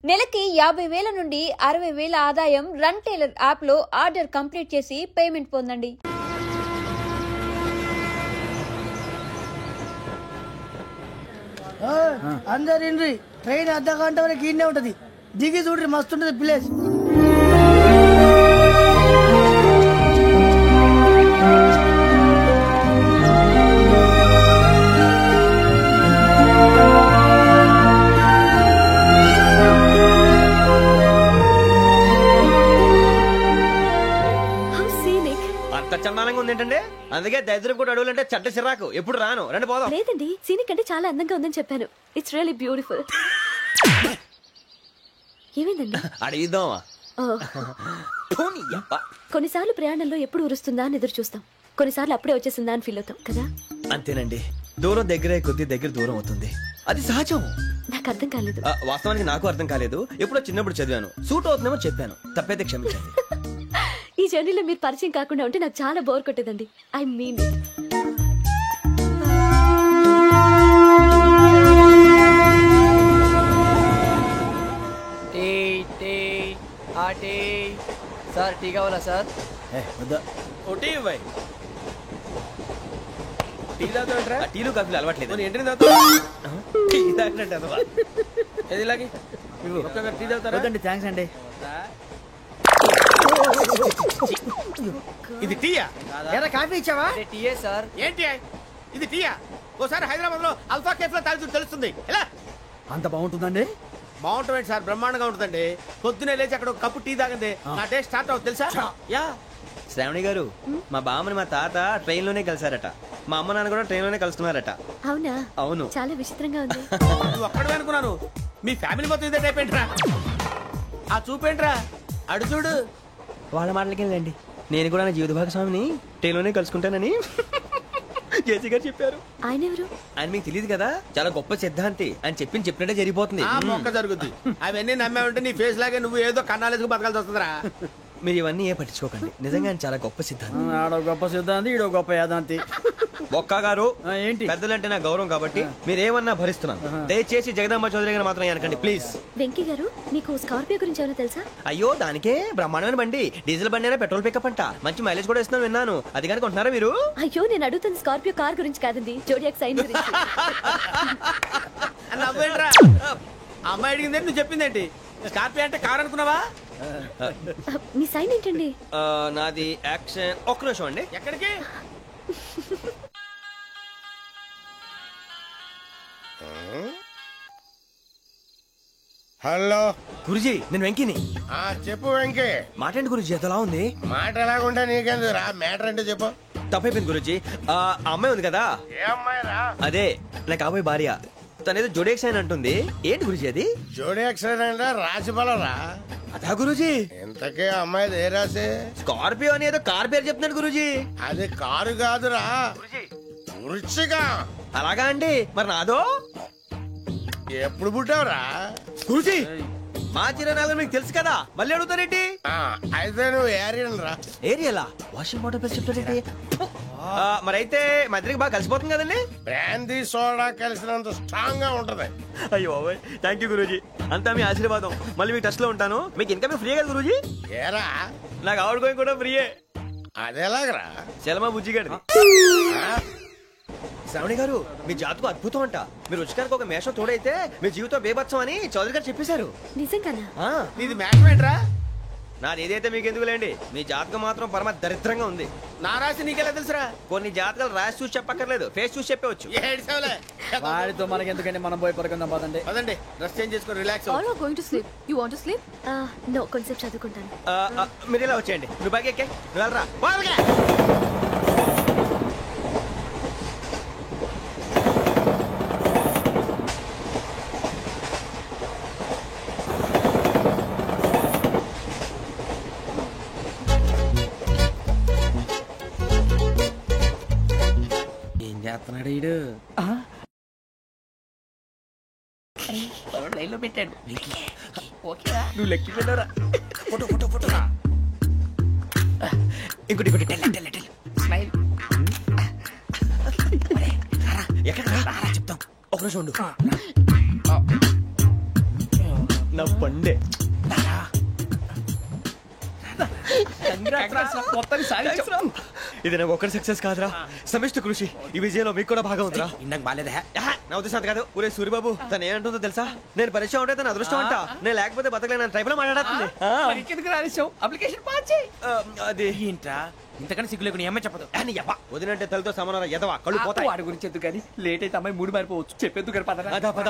నెలకి 50,000 నుండి 60,000 ఆదాయం రన్ టైలర్ యాప్ లో ఆర్డర్ కంప్లీట్ చేసి పేమెంట్ పొందండి. అందరు ఇండ్రి ట్రైన్ అర్ధ గంట వరకు ఇన్నే ఉంటది. దిగి చూడ్రి మస్తు ఉంటది ప్లేస్. చందానంగా ఉంది ఏంటంటే, అందుకే దరిద్రం కూడా అడవులంటే చెడ్డ చిరాకు. ఎప్పుడు రాను, రండి పోదాం. లేదండి, సీనిక్ అంటే చాలా అందంగా ఉందని చెప్పాను. It's really beautiful. ఏమైందండి? అడిగిద్దామా? కొన్నిసార్లు ప్రయాణంలో ఎప్పుడు ఉరుస్తుందా అని ఎదురు చూస్తాం, కొన్నిసార్లు అప్పుడే వచ్చేసిందా అని ఫీల్ అవుతాం కదా. అంతేనండి, దూరం దగ్గరే కొద్ది దగ్గర దూరం అవుతుంది, అది సహజం. నాకు అర్థం కాలేదు. వాస్తవానికి నాకు అర్థం కాలేదు. ఎప్పుడో చిన్నప్పుడు చదివాను, సూట్ అవుతుందేమో చెప్పాను, తప్పైతే క్షమించండి. ఈ జర్నీలో మీరు పరిచయం కాకుండా ఉంటే నాకు చాలా బోర్ కొట్టేదండి. ఐ మీన్ సార్ టీ కావాలా సార్? టీలు కాఫీలు అలవాట్లేదు. థ్యాంక్స్ అండి. ఇది టీయా? కాఫీ ఇచ్చావా? టీయే సార్. ఏంటి ఇది టీయా? ఓసారి హైదరాబాద్ లో అల్ఫా కేఫ్ లో తాగుతూ తెలుస్తుంది. ఎలా అంత బాగుంటుందండి? బాగుంటుంది సార్, బ్రహ్మాండంగా ఉంటుందండి. పొద్దునే లేచి అక్కడ ఒక కప్పు టీ తాగింది నా డే స్టార్ట్ అవుతుంది తెలుసా? యా. శ్రావణి గారు, మా బామ్మని మా తాత ట్రైన్ లోనే కలిసారట, మా అమ్మ నాన్న కూడా ట్రైన్ లోనే కలుస్తున్నారట. అవునా? అవును. చాలా విచిత్రంగా ఉంది. నువ్వు ఒక్కడే అనుకున్నాను, మీ ఫ్యామిలీ మొత్తం ఇదే టైప్ ఏంట్రా? ఆ చూపేంట్రా, అడు చూడు. వాళ్ళ మాటలకి వెళ్ళండి, నేను కూడా నా జీవిత భాగస్వామిని ట్రైన్ లోనే కలుసుకుంటానని జేసీ గారు చెప్పారు. ఆయన ఎవరు? ఆయన మీకు తెలియదు కదా, చాలా గొప్ప సిద్ధాంతి. అని చెప్పినట్టే జరిగిపోతుంది. ఆ మొక్క జరుగుద్ది. అవన్నీ నమ్మే ఉంటే నీ ఫేస్ లాగే నువ్వు ఏదో కన్నాలేసుకు బతకాల్సి వస్తుందిరా. మీరు ఇవన్నీ ఏ పట్టించుకోకండి, నిజంగా ఆయన చాలా గొప్ప సిద్ధాంతి. ఆడో గొప్ప సిద్ధాంతి, ఈడో గొప్ప యాదాంతి. బొక్క గారు, ఏంటి? పెద్దలంటే నా గౌరవం కాబట్టి మీరేమన్నా భరిస్తున్నాను. దయచేసి జగదాంబ చౌదరి గారు మాత్రం అనకండి ప్లీజ్. వెంకీ గారు, మీకు స్కార్పియో గురించి ఏమైనా తెలుసా? అయ్యో, దానికే బ్రహ్మాండమైన బండి, డీజిల్ బండి అయినా పెట్రోల్ పికప్ అంట, మంచి మైలేజ్ కూడా ఇస్తున్నాను విన్నాను. అది కానీ కొంటున్నారా మీరు? అయ్యో, నేను అడుగుతుంది స్కార్పియో కార్ గురించి కాదండి, జోడియాక్ సైన్ గురించి. నవ్వేంట్రా? అమ్మాయి అడిగిందేంటి, నువ్వు చెప్పిందేంటి? స్కార్పియో అంటే కార్ అనుకున్నావా? మీ సైన్ ఏంటండి? నాది యాక్షన్. ఒక్క నిమిషం అండి. ఎక్కడికి? హలో గురుజీ, నేను వెంకీని. చెప్పు వెంకీ. మాటండి గురుజీ, ఎంతలా ఉంది? మాట ఎలాగుంటా నీకెందుకు రా, మ్యాటర్ అంటే చెప్పు. తప్పైపోయింది గురుజీ. ఆ అమ్మాయి ఉంది కదా, ఏ అమ్మాయి రా? అదే నా కాబోయే భార్య. తనేదో జోడేక్స్ అని అంటుంది. ఏంటి గురుజీ అది? జోడి యాక్సిడెంట్ రాసి బలరా? అదా గురుజీ. ఇంతకే అమ్మాయిది ఏ రాసి? స్కార్పియో అని ఏదో కార్ పేరు చెప్తున్నాడు గురుజీ. అది కారు కాదురా, వృచ్చిక. అలాగా అండి, మరి నాదో? ఎప్పుడు పుట్టావురా? గురుజీ, మా చిరనాలు మీకు తెలుసు కదా, మళ్ళీ అడుగుతారేంటి? అయితే నువ్వు ఏరియన్ రా. ఏరియలా? వాషింగ్ వాటర్ పేరు చెప్తారేంటి? మరైతే మా ఇద్దరికి బాగా కలిసిపోతుంది కదండి. బ్రాందీ సోడా కలిసినంత స్ట్రాంగ్ గా ఉంటది. అయ్యో థ్యాంక్ యూ గురూజీ, అంతా మీ ఆశీర్వాదం. మళ్ళీ మీ టచ్ లో ఉంటాను. మీకు ఇంకా ఫ్రీ కదా గురూజీ? ఏరా, నాకు ఆవిడ గోయింగ్ కూడా ఫ్రీయే. అదేలాగరా? చలమా బుజ్జి గారి. శ్రావణి గారు, మీ జాతకు అద్భుతం అంట. మీరు రుచికారికి ఒక మేషం తోడైతే మీ జీవితం బేబత్సం అని చౌదరి గారు చెప్పేశారు. నిజంగానా? నీది మేషం ఏంట్రా? నాది ఏదైతే మీకు ఎందుకులేండి, మీ జాతకం మాత్రం పరమ దరిద్రంగా ఉంది. నా రాసి నీకెలా తెలుసురా? కొన్ని జాతకాలు రాసి చూసి చెప్పక్కర్లేదు, ఫేస్ చూసి చెప్పవచ్చు. వాడితో మనకి ఎందుకంటే, మనం పోయి పడుకుందాం పదండి. పదండి, డ్రెస్ చేంజ్ చేసుకొని relax. All are going to sleep. You want to sleep? No, కొంచెం చదువుకుంటాను. మీరు ఇలా వచ్చేయండి. నువ్వు బాగా ఎక్కే, నువ్వు వెళ్ళరా. ఏం చేస్తున్నాడు ఈడు? లైన్ లో పెట్టాడు. నువ్వు లెక్కి పెట్టారా? Photo photo photo. ఇంకోటి ఇంకోటి. స్మైల్. ఎక్కడ చెప్తాం, ఒక రోజు ఉండు. నా పండే. ఇది నాకు ఒక్కడి సక్సెస్ కాదురా, సమిష్టి కృషి. ఈ విజయంలో మీకు కూడా భాగం ఉందిరా. ఇందాక బాగాలేదా? నా ఉద్దేశం కాదు. ఊరే సూరిబాబు తను ఏమంటుందో తెలుసా? నేను పరిచయం ఉంటే తన అదృష్టం అంట, నేను లేకపోతే బతకలేను ట్రైబ్ లో మాట్లాడుతుంది. అప్లికేషన్ పాస్ చేయి. అది ఏంట్రా ఇంతకన్నా సిగ్గు లేకుండా ఏమై చెప్పదు. వదినంటే తలతో సమానం ఎదవా, కళ్ళు పోతాయి. వాడి గురించి ఎందుకు కానీ లేట్ అయితే అమ్మాయి మూడు మారిపోవచ్చు. చెప్పేందుకు కానీ పద. అదా పద.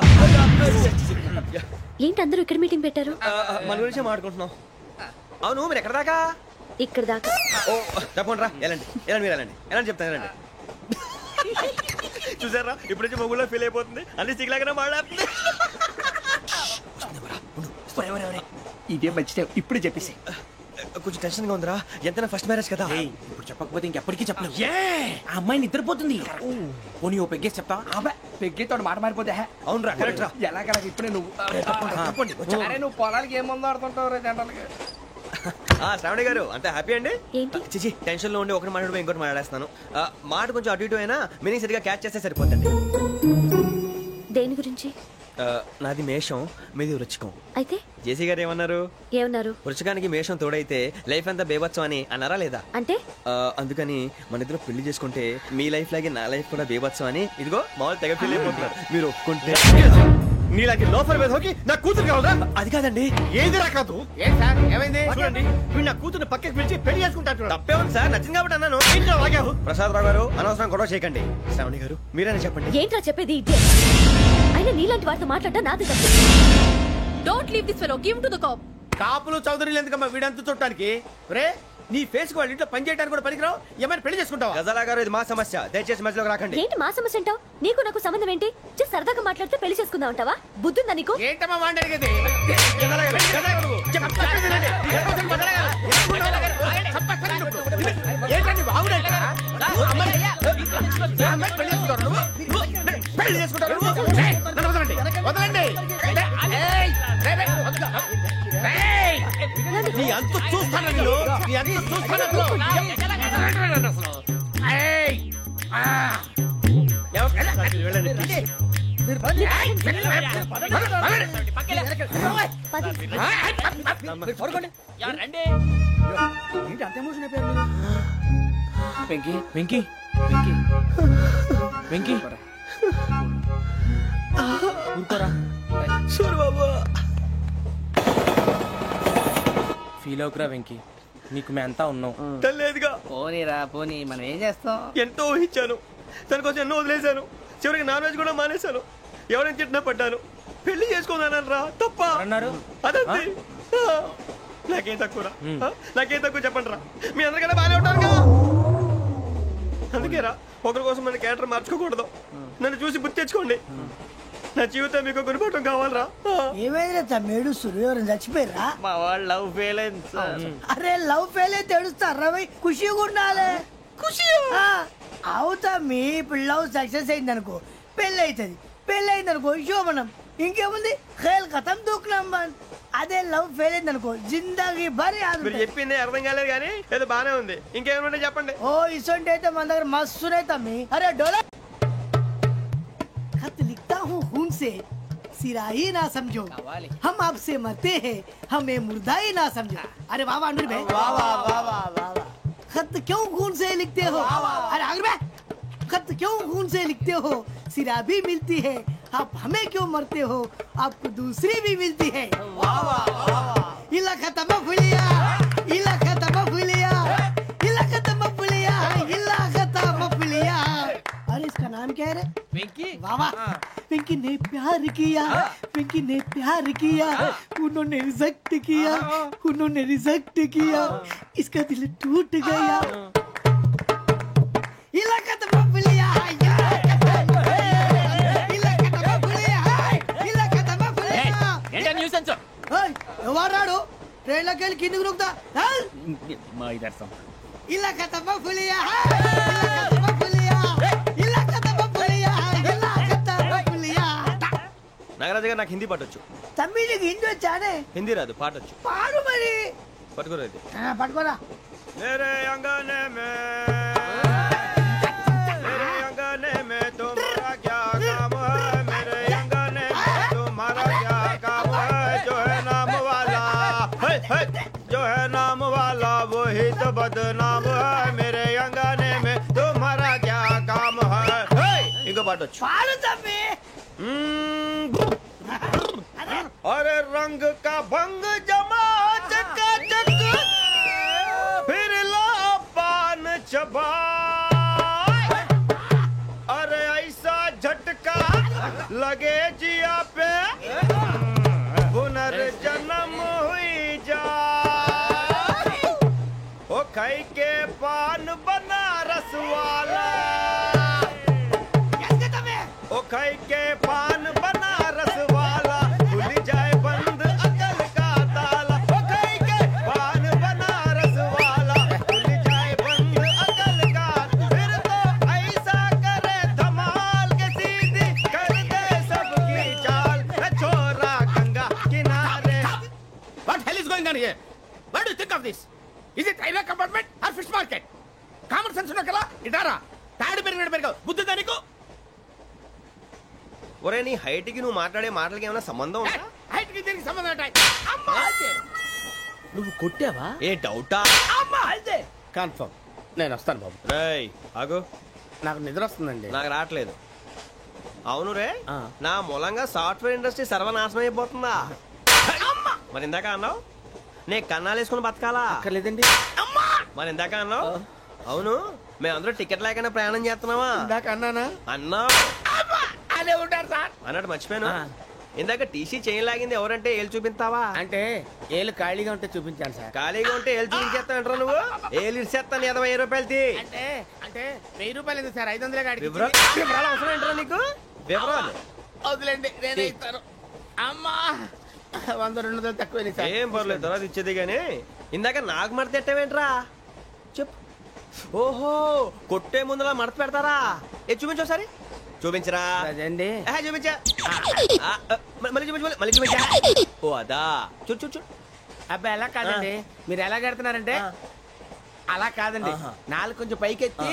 ఏంటి అందరూ ఇక్కడ మీటింగ్ పెట్టారు? మన గురించి మాట్లాడుకుంటున్నాం. అవును మీరు ఎక్కడ దాకా? ఇక్కడ దాకా. ఓ తప్పకుండా రా, వెళ్ళండి వెళ్ళండి, మీరు వెళ్ళండి వెళ్ళండి, చెప్తాను వెళ్ళండి. చూసారా ఇప్పుడు నుంచి మొగుల్లో ఫీల్ అయిపోతుంది, అన్ని సిగ్లాగానే మాట్లాడుతుంది. ఇదే మంచి టైం, ఇప్పుడు చెప్పేసి. కొంచెం టెన్షన్ గా ఉందిరా, ఎంతైనా ఫస్ట్ మ్యారేజ్ కదా. ఇప్పుడు చెప్పకపోతే ఇంకెప్పటికీ చెప్పలేవు. ఆ అమ్మాయి నిద్రపోతుంది. పోనీ ఓ పెగ్గేసి చెప్తా. పెగ్గేతో మాట మారిపోతే. అవునురా, కరెక్ట్ రా. ఎలాగలా ఇప్పుడే నువ్వు నువ్వు పొలాలకి ఏం ముందు ఆడుతుంటావు రే జనరల్గా. శ్రావణి గారు అంత హ్యాపీ అండి? ఏంటి? చిచి టెన్షన్ లో ఉండి ఒకటి మాట్లాడిపోయి ఇంకోటి మాట్లాడేస్తున్నాను. మాట కొంచెం అటు ఇటు అయినా మీనింగ్ సరిగా క్యాచ్ చేస్తే సరిపోతుంది. దేని గురించి? నాది మేషం, మీది వృచ్చికం. అయితే జేసీ గారు ఏమన్నారు? వృచ్చికానికి మేషం తోడైతే లైఫ్ అంతా బేబత్సం అని అన్నారా లేదా? అంటే అందుకని మన ఇద్దరు పెళ్లి చేసుకుంటే మీ లైఫ్ లాగే నా లైఫ్ కూడా బేబత్సం అని ఇదిగో మామూలు తెగ పెళ్లి అయిపోతున్నారు. మీరు ఒప్పుకుంటే నీలాంటి లోపల మీద హోకి నా కూతురు కావదా? అది కాదండి. ఏది రాకాదు. ఏం సార్ ఏమైంది? చూడండి వీడు నా కూతురు పక్కకి పిలిచి పెళ్లి చేసుకుంటారు. తప్పే ఉంది సార్, నచ్చింది కాబట్టి అన్నాను. ప్రసాద్ రావు గారు అనవసరం గొడవ చేయకండి. శ్రావణి గారు మీరైనా చెప్పండి. ఏంట్రా చెప్పేది? అయినా నీలాంటి వారితో మాట్లాడటం నాది తప్పు. Don't leave this fellow, give to the cop. కాపులు చౌదరులు ఎందుకమ్మా వీడంతా చూడటానికి? రే నీ ఫేస్ కు వాళ్ళ ఇంట్లో పని చేయడానికి కూడా పనికిరావు. ఏమైనా పెళ్లి చేసుకుంటావా? గజాలా గారు ఇది మా సమస్య, దయచేసి మధ్యలోకి రాకండి. ఏంటి మా సమస్య అంటావు? నీకు నాకు సంబంధం ఏంటి? జస్ట్ సరదాగా మాట్లాడితే పెళ్లి చేసుకుందాం అంటావా? బుద్ధుందా నీకు? ఏంటమ్మా వాడి అడిగేది? ఏంటండి బాగుండే పెళ్లి చేసుకుంటారు. వదలండి. నీ అంత చూస్తాను నేను, నీ అంత చూస్తాను. వెంకీ వెంకీ వెంకీ వెంకీ ఊరుకోరా. ఫీల్ అవుకురా వెంకీ, నీకు మేమంతా ఉన్నాం. లేదుగా. పోనీరా పోనీ, మనం ఏం చేస్తాం? ఎంతో ఊహించాను, తన కోసం ఎన్నో వదిలేశాను, చివరికి నాన్ వెజ్ కూడా మానేశాను. ఎవరైనా తిట్టినా పడ్డాను. పెళ్లి చేసుకున్నాను రా, తప్ప అన్నారు. అదంతే. నాకేం తక్కువరా, నాకేం తక్కువ చెప్పండి రా. మీ అందరికన్నా బాగానే ఉంటారు కదా. అందుకేరా ఒకరి కోసం మన క్యారెక్టర్ మార్చుకోకూడదు. నన్ను చూసి గుర్తు తెచ్చుకోండి. నా జీవితం మీకు గురిపటం కావాలరా. ఏమైనా తమ్మేడు సురవరం చచ్చిపోయిరా? మా వాళ్ళు లవ్ ఫెయిల్ అయింది సార్. అరే లవ్ ఫెయిల్ అయితే ఏడుస్తారా? ఖుషిగా ఉండాలి. ఖుషి అవుతా. మీ ఇప్పుడు లవ్ సక్సెస్ అయింది అనుకో, పెళ్ళి అవుతుంది. పెళ్ళి అయింది అనుకో శోభనం. ఇంకేముంది, ఖేల్ ఖతం దూకునాం బాన్. అదే లవ్ ఫెయిల్ అయింది అనుకో జిందాగీ భారీ. మీరు చెప్పింది అర్థం కాలేదు కానీ ఏదో బానే ఉంది. ఇంకేమైనా చెప్పండి. ఓ ఇసొంటి అయితే మన దగ్గర మస్తునే తమ్మి. అరే డోలా खत लिखता हूँ खून से, सिरा ही ना समझो, हम आपसे मरते हैं, हमें मुर्दा ही ना समझो. अरे वाह वाह अनुर भाई, वाह वाह वाह वाह वाह. खत क्यों खून से लिखते हो? अरे अनुर भाई, खत क्यों खून से लिखते हो? सिरा भी मिलती है, आप हमें क्यों मरते हो? आपको दूसरी भी मिलती है. वाह वाह वाह. इला खत्म फुलिया, इला खत्म फुलिया, इला खत्म फुलिया, इला खत्म फुलिया. अरे इसका नाम क्या है रे? వెంకీ. वाह वाह. पिंकी ने प्यार किया, पिंकी ने प्यार किया, उन्होंने रिजेक्ट किया, उन्होंने रिजेक्ट किया, इसका दिल टूट गया. इलाका तो बबलिया है, इलाका तो बबलिया है, इलाका तो बबलिया. ఏంటా న్యూసెన్స్? ओए ఎవరు రాడు? ట్రైన్ లోకి వెళ్ళి కిందికి నొక్కుతా. మా ఇదర్సం. इलाका तो बबलिया है, इलाका तो बबलिया, इलाका तो बबलिया, इलाका तो बबलिया. నాగరాజు గారు నాకు హిందీ పాటొచ్చు. తమ్మి నీకు హిందీ వచ్చానే? హిందీ రాదు, పాటొచ్చు. పాడు మరి. పట్టుకోలేదు. పట్టుకోరా. मेरे अंगने में तुम्हारा क्या काम है? मेरे अंगने में तुम्हारा क्या काम है? जो है जो है नाम वाला वही तो बदनाम है मेरे अंगने में तुम्हारा क्या काम है इंको पाटो పాడు తమ్మి. अरे रंग का भंग जमा चकाचक फिर ला पान चबा अरे ऐसा झटका लगे जिया पे पुनर्जन्म हुई जा ओ खाई के पान बनारस वाला ओ खाई के पान बनारस वाला खुल जाए बंद अकल का ताला ओ खाई के पान बनारस वाला खुल जाए बंद अकल का फिर तो ऐसा करे धमाल के सीधी कर दे सबकी चाल छोरा गंगा किनारे What hell is going on here? What do you think of this? Is it railway compartment or fish market? Common sense ఉన్న కదా ఇటారా తాడు పెరిగినట్టు పెరగవు బుద్ధి దానికి ఒరే నీ హైట్ కి నువ్వు మాట్లాడే మాటలకి ఏమైనా సంబంధం ఉందా హైట్ కి దీనికి సంబంధం ఉంటాయి అమ్మా నువ్వు కొట్టావా ఏ డౌటా అమ్మా అయితే కన్ఫర్మ్ నేను వస్తాను బాబు రేయ్ ఆగు నాకు నిద్ర వస్తుందండి నాకు రావట్లేదు అవును రే నా మూలంగా సాఫ్ట్వేర్ ఇండస్ట్రీ సర్వనాశనం అయిపోతుందా మరి ఇందాక అన్నావు నే కన్నాలు వేసుకుని బతకాలా అక్కర్లేదండి మరి ఇందాక అన్నావు అవును మేమందరూ టికెట్ లేకుండా ప్రయాణం చేస్తున్నావా ఇందాక అన్నానా అన్నావు అదే ఉంటారు సార్ అన్నట్టు మర్చిపోయాను ఇందాక టీసీ చేయి లాగింది ఎవరంటే ఏళ్ళు చూపిస్తావా అంటే ఏళ్ళు ఖాళీగా ఉంటే చూపించాను సార్ ఖాళీగా ఉంటే ఏళ్ళు చూపించేస్తానంటారా నువ్వు ఏళ్ళు ఇచ్చేస్తాను 20 రూపాయలది అంటే అంటే 1000 రూపాయలు ఎందుకు సార్ 500 కాడికి వివరాలు అవసరం ఏంటరా నీకు వివరాలు వదిలేండి నేనే ఇస్తాను అమ్మా 100 200 తక్కువ సార్ ఏం పర్లేదు తర్వాత ఇచ్చేది గానీ ఇందాక నాకు మడత ఎట్టవేంట్రా చెప్పు ఓహో కొట్టే ముందులా మడత పెడతారా ఏ చూపించు ఒకసారి చూపించరా అదండి చూపించా మళ్ళీ చూపించు మళ్ళీ చూపించా ఓ అదా చూడు చూడు చూడు అబ్బాయి ఎలా కాదండి మీరు ఎలా కడుతున్నారంటే అలా కాదండి నాలుగు కొంచెం పైకెత్తి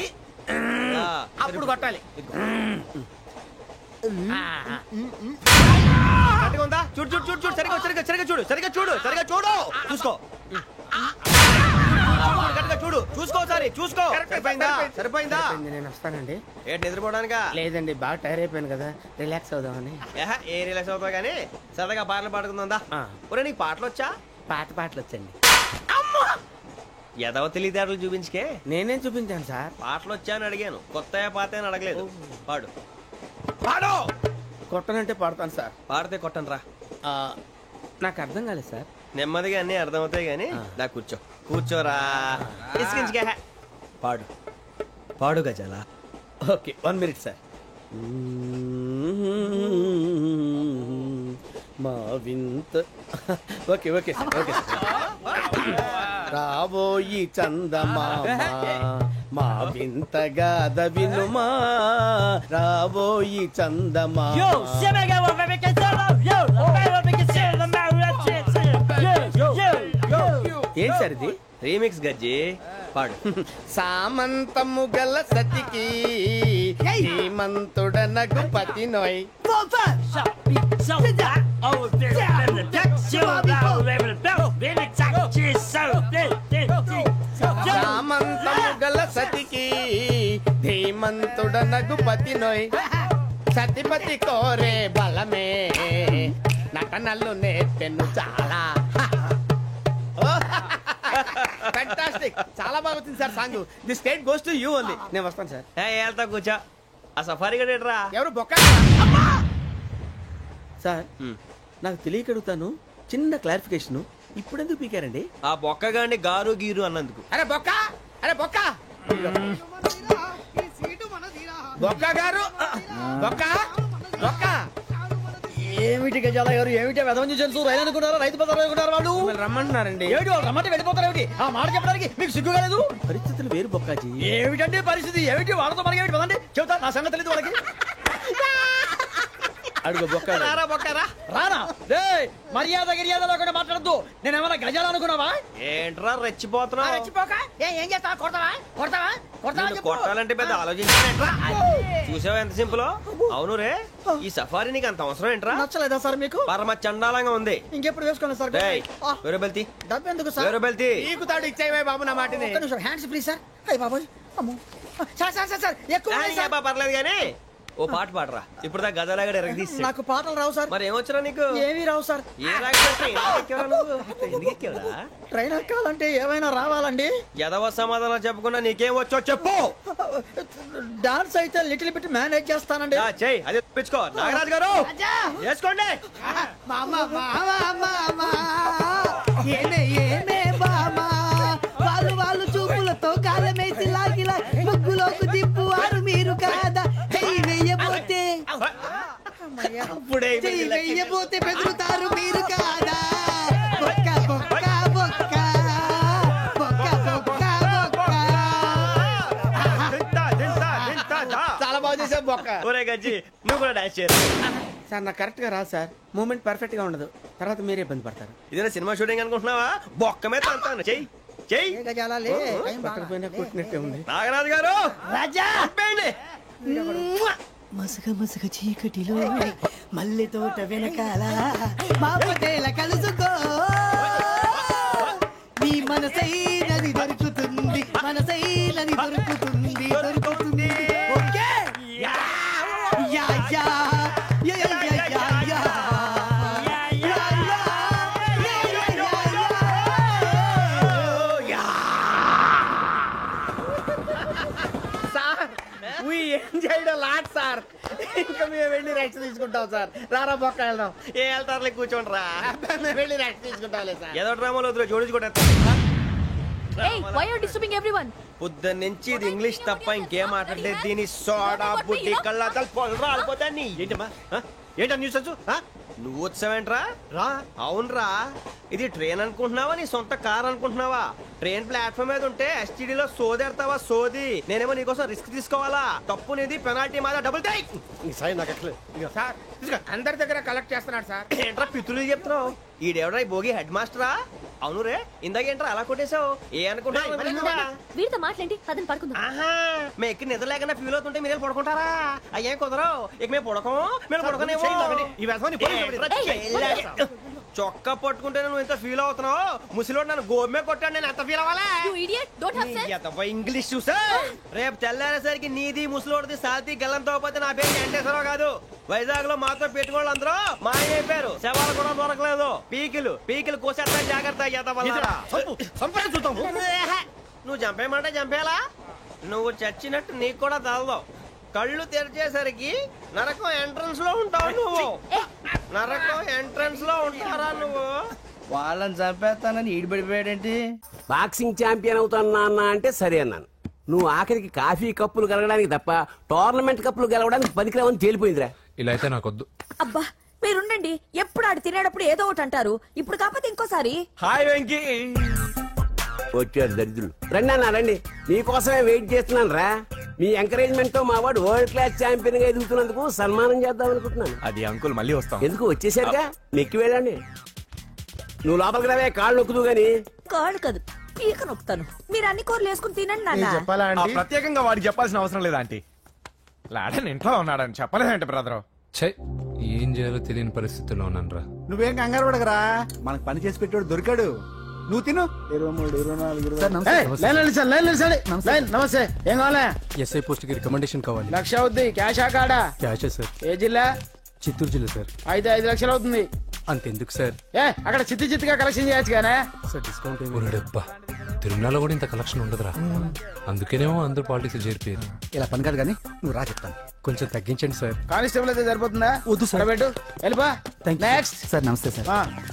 అప్పుడు కొట్టాలి కరెక్ట్గా ఉందా చూడు చూడు చూడు చూడు సరిగా సరిగా సరిగా చూడు సరిగా చూడు సరిగా చూడు చూసుకో కరెక్ట్గా చూడు చూసుకో ఒకసారి చూసుకో సరిపోయిందా సరిపోయిందా నేను వస్తానండి ఏంటి నిద్రపోవడానికా లేదండి బాగా టైర్ అయిపోయాను కదా రిలాక్స్ అవుదామని ఏ రిలాక్స్ అవుతావు కానీ సరదాగా పాటలు పాడుకుందా ఒరే నీకు పాటలు వచ్చా పాత పాటలు వచ్చండి ఎదవ తెలివితేటలు చూపించుకే నేనేం చూపించాను సార్ పాటలు వచ్చా అని అడిగాను కొత్త పాత అని అడగలేదు పాడు పాడు కొట్టనంటే పాడతాను సార్ పాడితే కొట్టను రా నాకు అర్థం కాలేదు సార్ నెమ్మదిగా అన్ని అర్థమవుతాయి గానీ నాకు కూర్చో కూర్చోరా ఇసుకించుకే పాడు పాడు గజాల ఓకే 1 మినిట్ సార్ మా వింత ఓకే ఓకే సార్ ఓకే రాబోయి చందమామ మా వింతగా వినుమా రాబోయి చందమామ ఏం సార్ ఇది రీమిక్స్ గజ్జి పాడు సామంతము గల సతికి శ్రీమంతుడనగు పతి నోయ్ సామంతము గల సతికి ధీమంతుడనగు పతి నోయ్ సతిపతి కోరే బలమే నటనలు నేర్పెను చాలా ఫ్యాంటాస్టిక్ చాలా బాగా వచ్చింది sir song the state goes to you only నేను వస్తాను సార్ వెళ్తా కూర్చో ఆ సఫారీ గడేట్రా ఎవరు బొక్క సార్ నాకు తెలియక అడుగుతాను చిన్న క్లారిఫికేషన్ ఇప్పుడు ఎందుకు పీకారండి ఆ బొక్కగాండి గారు గీరు అన్నందుకు అరే బొక్క అరే బొక్క బొక్క గారు బొక్క బొక్క ఏమిటి గజాల గారు ఏమిటి వెదవం చూసాను రైలు అనుకున్నారా రైతు బజార్ అనుకున్నారు వాళ్ళు రమ్మంటున్నారండి ఏమిటి వాళ్ళు రమ్మంటే వెళ్ళిపోతారు ఏమిటి ఆ మాట చెప్పడానికి మీకు సిగ్గు కాలేదు పరిస్థితులు వేరు బొక్కాజీ ఏమిటంటే పరిస్థితి ఏమిటి వాళ్ళతో మనకి ఏమిటి పదండి చెబుతా నా సంగతి తెలియదు వాళ్ళకి అడుగు బొక్క రారా బొక్కరా. రానా రే మర్యాద గిర్యాద లేకుండా మాట్లాడద్దు. నేనేమన్నా గజాలు అనుకున్నావా? ఏంట్రా రెచ్చిపోతున్నావు? రెచ్చిపోక ఏం చేస్తావా? కొడతావా కొడతావా కొడతావా నిన్ను కొట్టాలంటే పెద్ద ఆలోచించానేంట్రా. చూసావా ఎంత సింపుల్. అవును రే, ఈ సఫారీ నీకు అంత అవసరం ఏంట్రా? నచ్చలేదా సార్ మీకు? పరమ చండాలంగా ఉంది. ఇంకెప్పుడు వేసుకోండి సార్. డేయ్, వేరే బెల్తి డబ్బు ఎందుకు సార్? వేరే బెల్తి. నీకు తాడు ఇచ్చేవే బాబు నా మాటని. ఒక్క నిమిషం హ్యాండ్స్ ఫ్రీ సార్. అయ్య బాబోయ్ అమ్మో. సార్ సార్ సార్ సార్ ఎక్కువ ఉన్నాయి సార్. పర్లేదు కానీ ఓ పాట పాడరా. ఇప్పుడు దా గదలాగా ఎరగదీసి. నాకు పాటలు రావు సార్. మరి ఏమొచ్చరా నీకు? ఏమీ రావు సార్. ఏ రాకపోతే ఎందుకు ఎక్కావురా? ట్రైన్ ఎక్కాలంటే ఏమైనా రావాలండి. ఎదవ సమాధానం చెప్పకుండా నీకేం వచ్చో చెప్పు. డాన్స్ అయితే లిటిల్ బిట్ మేనేజ్ చేస్తానండి. చెయ్యి అదే తెప్పించుకో. నాగరాజు గారు చేసుకోండి. మామా మామా మామా ఏమే ఏమే బామా వాళ్ళు చూపులతో కాలమేసి లాగిలా ముగ్గులోకి దిప్పువారు మీరు కాదా? చెయ్యి వెయ్యబోతే అప్పుడే చెయ్యి వెయ్యబోతే బెదురుతారు మీరు కాదా? బొక్క బొక్క బొక్క బొక్క బొక్క బొక్క. చాలా బాగా చేసావు బొక్క. ఒరే గజ్జి నువ్వు కూడా డాన్స్ చేయరు. సార్ నాకు కరెక్ట్ గా రాదు సార్. మూమెంట్ పర్ఫెక్ట్ గా ఉండదు. తర్వాత మీరే ఇబ్బంది పడతారు. ఇదేనా సినిమా షూటింగ్ అనుకుంటున్నావా? బొక్క మీద అంటాను. చెయ్యి చెయ్యి. ఏ గజాలాలే టైం పక్కన పోయినా కొట్టినట్టే ఉంది. నాగరాజు గారు రాజా చెప్పండి. మసగ మసగ చీకటిలో మల్లె తోట వెనకాల మా పటేల కలుసుకో. నీ మనసైనది దొరుకుతుంది, మనసైనది దొరుకుతుంది దొరుకుతుంది. Okay yeah yeah yeah yeah yeah yeah yeah. Sir we enjoyed a lot sir. ఇంకా మేము వెళ్ళి రెస్ట్ తీసుకుంటాం సార్. రారా బొక్క వెళ్దాం. ఏ వెళ్తారులే కూర్చోండి రా. మేము వెళ్ళి రెస్ట్ తీసుకుంటాంలే సార్. ఏదో డ్రామాలో వద్దు జోడించుకుంటా. Hey, why are you disturbing everyone? పొద్దున్న నుంచి ఇది ఇంగ్లీష్ తప్ప ఇంకేం మాట్లాడలేదు. దీని సోడా బుద్ధి కళ్ళ పొలరా ఆడిపోతా. నీ ఏంటమ్మా ఏంటా న్యూస్ వచ్చు? నువ్వు వచ్చావేంట్రా? రా. అవునరా, ఇది ట్రైన్ అనుకుంటున్నావా నీ సొంత కార్ అనుకుంటున్నావా? ట్రైన్ ప్లాట్ఫామ్ మీద ఉంటే ఎస్టీడీలో సోదేడతావా సోది. నేనేమో నీకోసం రిస్క్ తీసుకోవాలా? తప్పు నీది, పెనాల్టీ మాదా, డబుల్ టై. సార్ ఇదిగో అందరి దగ్గర కలెక్ట్ చేస్తున్నాడు సార్. ఏంట్రా పితులు చెప్తున్నావు? ఈడెవడ్రా ఈ భోగి హెడ్ మాస్టరా? అవును రే, ఇందాకేంట్రా అలా కొట్టేశావు? ఏ అనుకుంటా? వీరితో మాట్లాడి అతను పడుకుందాం. ఆహా, మేము ఎక్కి నిద్ర లేకుండా ఫీల్ అవుతుంటే మీరు పడుకుంటారా? అయ్యేం కుదరవు. ఇక మేము పడకం, మేము పడకనేమో. చొక్కా పట్టుకుంటే నువ్వు ఎంత ఫీల్ అవుతున్నావు? ముసలివాడు నన్ను గోమే కొట్టాడు, నేను ఎంత ఫీల్ అవ్వాలా? You idiot, don't have sense. English చూసా. రేపు తెల్లారేసరికి నీది ముసలోడిది సాతి గల్లంతో పోతే నా పేరు వెంకటేశ్వరరావు కాదు. వైజాగ్ లో మాతో పెట్టుకోళ్ళు అందరూ మాయైపోయారు. శవాలు కూడా దొరకలేదు. పీకిలు కోసేస్తా జాగ్రత్త. నువ్వు చంపేయమంటే చంపేలా? నువ్వు చచ్చినట్టు నీకు కూడా తగదు. కళ్ళు తెరిచేసరికి నరకం ఎంట్రన్స్ లో ఉంటావు నువ్వు. నరకం ఎంట్రన్స్ లో ఉంటారా నువ్వు? వాళ్ళని చంపేస్తానని ఈడిపడిపోయాడేంటి? బాక్సింగ్ ఛాంపియన్ అవుతున్నా అన్న అంటే సరే అన్నాను. నువ్వు ఆఖరికి కాఫీ కప్పులు గెలవడానికి తప్ప టోర్నమెంట్ కప్పులు గెలవడానికి పనికిరావని తేలిపోయిందిరా. ఇలా అయితే నాకొద్దు. అబ్బా మీరుండండి. ఎప్పుడు ఆడు తినేటప్పుడు ఏదో ఒకటి అంటారు. ఇప్పుడు కాకపోతే ఇంకోసారి. హాయ్ వెంకీ. వచ్చారు దరిద్రులు. రండి అన్న రండి, మీకోసమే వెయిట్ చేస్తున్నాను రా. మీ ఎంకరేజ్మెంట్ తో మా వాడు వరల్డ్ క్లాస్ ఛాంపియన్ గా ఎదుగుతున్నందుకు సన్మానం చేద్దాం అనుకుంటున్నాను. అది అంకుల్ మళ్ళీ వస్తాం. ఎందుకు వచ్చేసరిగా నెక్కి వెళ్ళండి. నువ్వు లోపలికి రావే, కాళ్ళు నొక్కుదు గాని. కాళ్ళు కాదు పీక నొక్కుతాను. మీరు అన్ని కూరలు వేసుకుని తినండి నాన్న. చెప్పాలా ఆంటీ? ప్రత్యేకంగా వాడికి చెప్పాల్సిన అవసరం లేదా ఆంటీ? లాడన్ ఇంట్లో ఉన్నాడని చెప్పలేదంటే బ్రదర్. ఛే, ఏం చేయాలో తెలియని పరిస్థితుల్లో ఉన్నాను రా. నువ్వేం కంగారు పడకరా, మనకు పని చేసి పెట్టాడు దొరికాడు. నువ్వు తిను. 23, 24, నమస్తే. ఏం కావాలా? ఎస్ఐ పోస్ట్ కి రికమెండేషన్ కావాలి. 1,00,000 అవుద్ది. క్యాష్ ఆ కార్డా? క్యాషే సార్. ఏ జిల్లా? చిత్తూరు జిల్లా సార్. అయితే 5 లక్షలు అవుతుంది. అంతెందుకు సార్? అక్కడ చిత్తుగా కలెక్షన్ చేయొచ్చు గానే. సార్ డిస్కౌంట్ డబ్బా. తిరుమలలో కూడా ఇంత కలెక్షన్ ఉండదురా. అందుకేనేమో అందరూ పాలిటిక్స్ చేరిపోయారు. ఇలా పని కాదు కానీ నువ్వు రా చెప్తాను. కొంచెం తగ్గించండి సార్. కానిస్టేబుల్ అయితే సరిపోతుందా? వద్దు సార్. పెట్టు వెళ్ళిపా. నెక్స్ట్ సార్ నమస్తే సార్.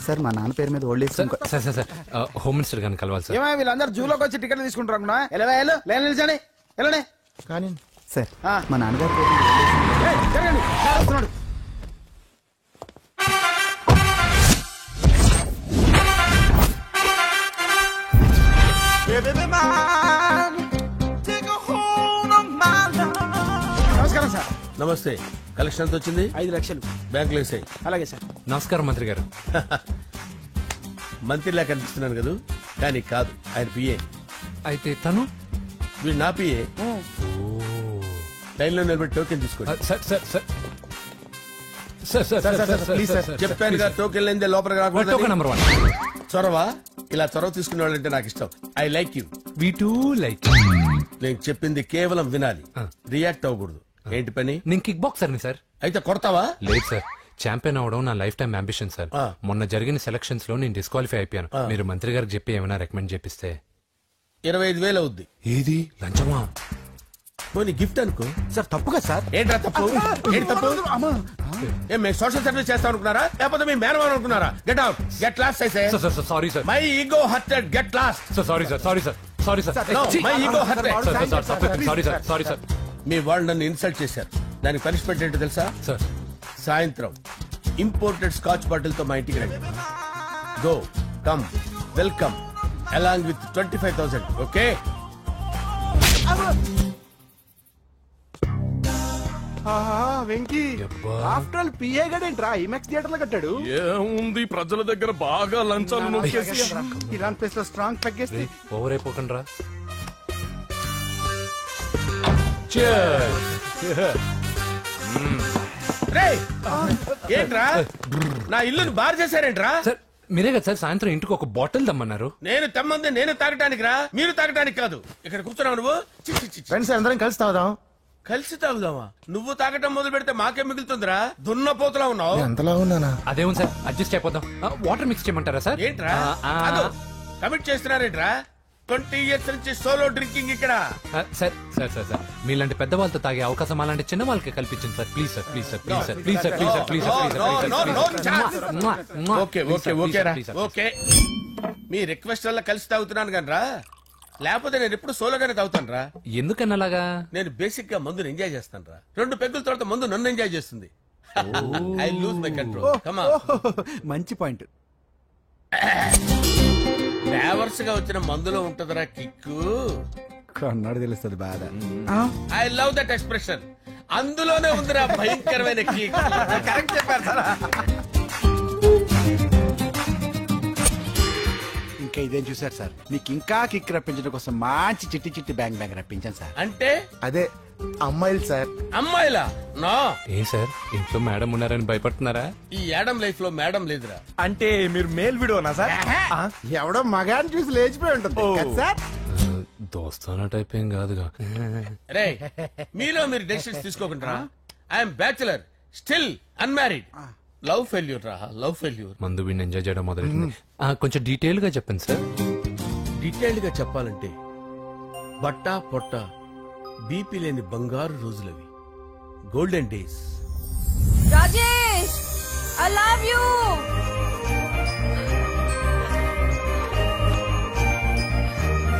సార్ మా నాన్న పేరు మీద old age sir sir home minister గారిని కలవాలి సార్. ఏమో వీళ్ళందరూ జూలోకి వచ్చి టికెట్లు తీసుకుంటారు అనుకున్నా. వెళ్ళు లైన్ నిలిచండి. వెళ్ళండి. కానీ సార్ మా నాన్నగారి పేరు జరగండి. వస్తున్నాడు. నమస్కారం సార్. నమస్తే. కలెక్షన్ ఎంత వచ్చింది? 5 లక్షలు. బ్యాంకులో వేసాయి. అలాగే సార్. నమస్కారం మంత్రి గారు. మంత్రిలా కనిపిస్తున్నాను కదా, కానీ కాదు, ఆయన పిఏ. అయితే తను వీడు నా పిఏ. లైన్ లో నిలబెట్టి టోకెన్ తీసుకోండి. చెప్పాను కదా, టోకెన్ లేదే లోపలికి రాకూడదు. నెంబర్ 1 చొరవ. ఇలా చొరవ తీసుకునే వాళ్ళంటే నాకు ఇష్టం. I like you. We two like. నేను చెప్పింది కేవలం వినాలి, రియాక్ట్ అవ్వకూడదు. ఏంటి పని? నేను కిక్ బాక్సర్ని సార్. అయితే కొడతావా? లేదు సార్, ఛాంపియన్ అవడం నా లైఫ్ టైం అంబిషన్ సార్. మొన్న జరిగిన సెలక్షన్స్ లో నేను డిస్క్వాలిఫై అయిపోయాను. మీరు మంత్రి గారికి చెప్పి ఏమైనా రికమెండ్ చేపిస్తే. 25,000 అవుద్ది. ఏది లంచమా? పోనీ గిఫ్ట్ అనుకో. సార్ తప్పుగా సార్. ఏంట్రా తప్పు? ఏంటి తప్పు? ఏం మేము సోషల్ సర్వీస్ చేస్తాం అనుకున్నారా, లేకపోతే మీ మేనమాన్ అనుకున్నారా? Get out, get lost. Sorry sir, my ego hurted, get lost. Sorry sir, sorry sir, sorry sir, my ego hurted. Sorry sir, sorry sir. మీ వాళ్ళు నన్ను ఇన్సల్ట్ చేశారు. దానికి పనిష్మెంట్ ఏంటో తెలుసా? సార్ సాయంత్రం ఇంపోర్టెడ్ స్కాచ్ బాటిల్ తో మా ఇంటికి రండి. Go come welcome along with 25,000. Okay? Venky after all PA గడేంట్రా ఇమెక్స్ థియేటర్ లో కట్టాడు. ఏముంది, ప్రజల దగ్గర బాగా లంచాలు నొక్కేసి ఇరాన్ ప్లేస్ లో స్ట్రాంగ్ తగ్గేస్తే ఓవర్ అయిపోకండి రా. ఏంట్రా నా ఇల్లుని బార్ చేశారేంట్రా? సార్ మీరే కదా సార్ సాయంత్రం ఇంటికి ఒక బాటిల్ దమ్మన్నారు. నేను తెమ్మంది నేను తాగటానికి రా, మీరు తాగటానికి కాదు. ఇక్కడ కూర్చున్నావు నువ్వు. ఫ్రెండ్స్ అందరం కలిసి తాగుదాం. కలిసి తాగుదామా? నువ్వు తాగటం మొదలు పెడితే మాకే మిగులుతుందిరా. దున్నపోతులా ఉన్నావు. ఎంతలా ఉన్నానా? అదేమో సార్, అడ్జస్ట్ అయిపోదాం. వాటర్ మిక్స్ చేయమంటారా సార్? ఏంట్రా కమిట్ చేస్తున్నారేంట్రా? 20 years నుంచి సోలో డ్రింకింగ్ ఇక్కడ. సార్ సార్ సార్ సార్ మీలాంటి పెద్ద వాళ్ళతో తాగే అవకాశం అలాంటి చిన్న వాళ్ళకి కల్పించండి sir. Please sir, please sir, please sir, please sir, please sir, please sir. Okay okay okay రా, ఓకే. మీ రిక్వెస్ట్ వల్ల కలిసి తాగుతున్నాను కానీ రా, లేకపోతే నేను ఎప్పుడు సోలోగానే తాగుతాను రా. ఎందుకన్నా అలాగా? నేను బేసిక్ గా మందుని ఎంజాయ్ చేస్తాను రా. 2 పెగ్గుల తర్వాత మందు నన్ను ఎంజాయ్ చేస్తుంది. I lose my control. Come on. మంచి పాయింట్. ఫ్లేవర్స్ గా వచ్చిన మందులో ఉంటదరా కిక్కు. కన్నాడు తెలుస్తుంది బాధ. I love that expression. అందులోనే ఉందిరా భయంకరమైన కిక్. కరెక్ట్ చెప్పారు సార్. ఇంకా ఇదేం చూసారు సార్, మీకు ఇంకా కిక్ రప్పించడం కోసం మంచి చిట్టి చిట్టి బ్యాంగ్ బ్యాంగ్ రప్పించాను సార్. అంటే అదే అమ్మాయిలు సార్. అమ్మాయిలా? నా ఏం సార్ ఇంట్లో మేడం ఉన్నారని భయపడుతున్నారా? ఈ యాడమ్ లైఫ్ లో మేడం లేదురా. అంటే మీరు మేల్ వీడియోనా సార్? ఎవడో మగాన్ని చూసి లేచిపోయి ఉంటుంది కదా సార్. దోస్తానా టైప్ ఏం కాదుగా. రే మీలో మీరు డెసిషన్స్ తీసుకోకుండా. I'm bachelor, still unmarried. Love failure రా, లవ్ ఫెయిల్యూర్. మందు వీడిని ఎంజాయ్ చేయడం మొదలైంది. కొంచెం డీటెయిల్ గా చెప్పండి సార్. డీటెయిల్డ్ గా చెప్పాలంటే బట్టా పొట్ట బీపీ లేని బంగారు రోజులవి, golden days. Rajesh, I love you.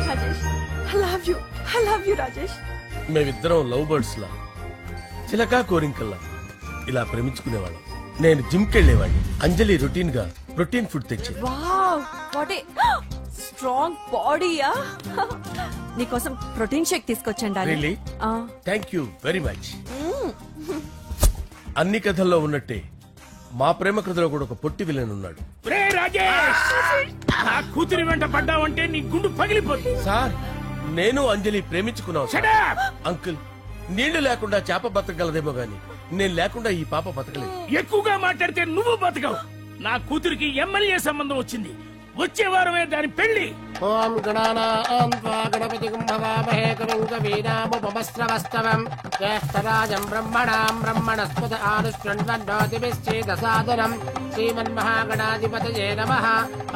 Rajesh, I love you. I love you, Rajesh. మేమిద్దరం లవ్ బర్డ్స్ లా, చిలకా కోరింకల్లా ఇలా ప్రేమించుకునేవాళ్ళం. నేను జిమ్ కెళ్లేవాడిని. అంజలి రొటీన్ గా ప్రోటీన్ ఫుడ్ తెచ్చి. వావ్, వాట్ ఏ స్ట్రాంగ్ బాడీయా. నీకోసం ప్రోటీన్ షేక్ తీసుకొచ్చండి. Really? Thank you very much. అన్ని కథల్లో ఉన్నట్టే మా ప్రేమ కథలో కూడా ఒక పొట్టి విలన్ ఉన్నాడు. కూతురి వెంట పడ్డావంటే నీ గుండు పగిలిపోతుంది. సార్ నేను అంజలి ప్రేమించుకున్నావు అంకుల్. నీళ్లు లేకుండా చేప బతకగలదేమో గాని నేను లేకుండా ఈ పాప బతకలేదు. ఎక్కువగా మాట్లాడితే నువ్వు బతకవు. నా కూతురికి ఎమ్మెల్యే సంబంధం వచ్చింది. వచ్చే వారమే దాని పెళ్లి. ఓం గణానాం త్వా గణపతిం భవామహే కవిం కవీనాముపమస్రవస్తవం జ్యేష్ఠరాజం బ్రహ్మణాం బ్రహ్మణస్పత ఆనుష్ఠ్వన్నోతిభిశ్చేదసాదనం శ్రీమన్మహాగణాధిపతయే నమః.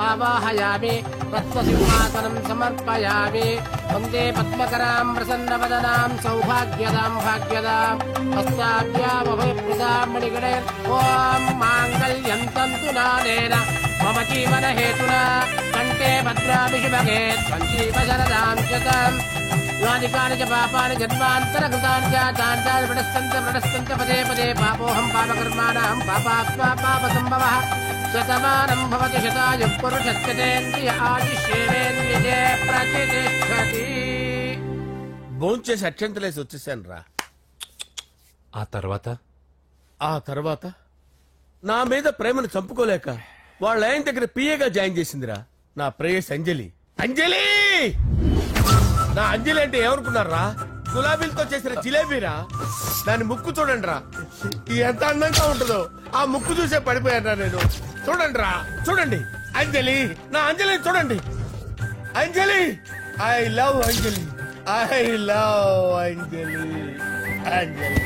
ఆవాహయామి తత్వసింహాసనం సమర్పయామి. వందే పద్మకరాం ప్రసన్నవదనాం సౌభాగ్యదాం భాగ్యదాం హస్తాభ్యామభయప్రదాం మణిగణే. ఓం మాంగళ్యం తంతు నానేన మమ జీవన హేతునా కంటే భద్రామి శుభగే సంజీవ శరదాం శతం. యానికాని చ పాపాని జన్మాంతరకృతాని చ తాని ప్రణశ్యంత పదే పదే పాపోహం పాపకర్మాణం పాపాత్మా పాపసంభవః. శతమానం భవతి శతాయుః పురుషస్యేంద్రియ ఆదిశ్యేవేంద్రియే ప్రతిష్ఠతి. భోంచేసి అక్షంతలేసి వచ్చేసాను రా. ఆ తర్వాత ఆ తర్వాత నా మీద ప్రేమను చంపుకోలేక వాళ్ళ ఆయన దగ్గర పిఏగా జాయిన్ చేసిందిరా నా ప్రేయస్ అంజలి. అంజలి నా అంజలి అంటే ఏమనుకున్నారా? గులాబీలతో చేసిన జిలేబీరా. దాని ముక్కు చూడండి రా, ఎంత అందంగా ఉంటుందో. ఆ ముక్కు చూసే పడిపోయారా నేను. చూడండి రా, చూడండి అంజలి, నా అంజలి చూడండి. Anjali, I love Anjali, I love Anjali. Anjali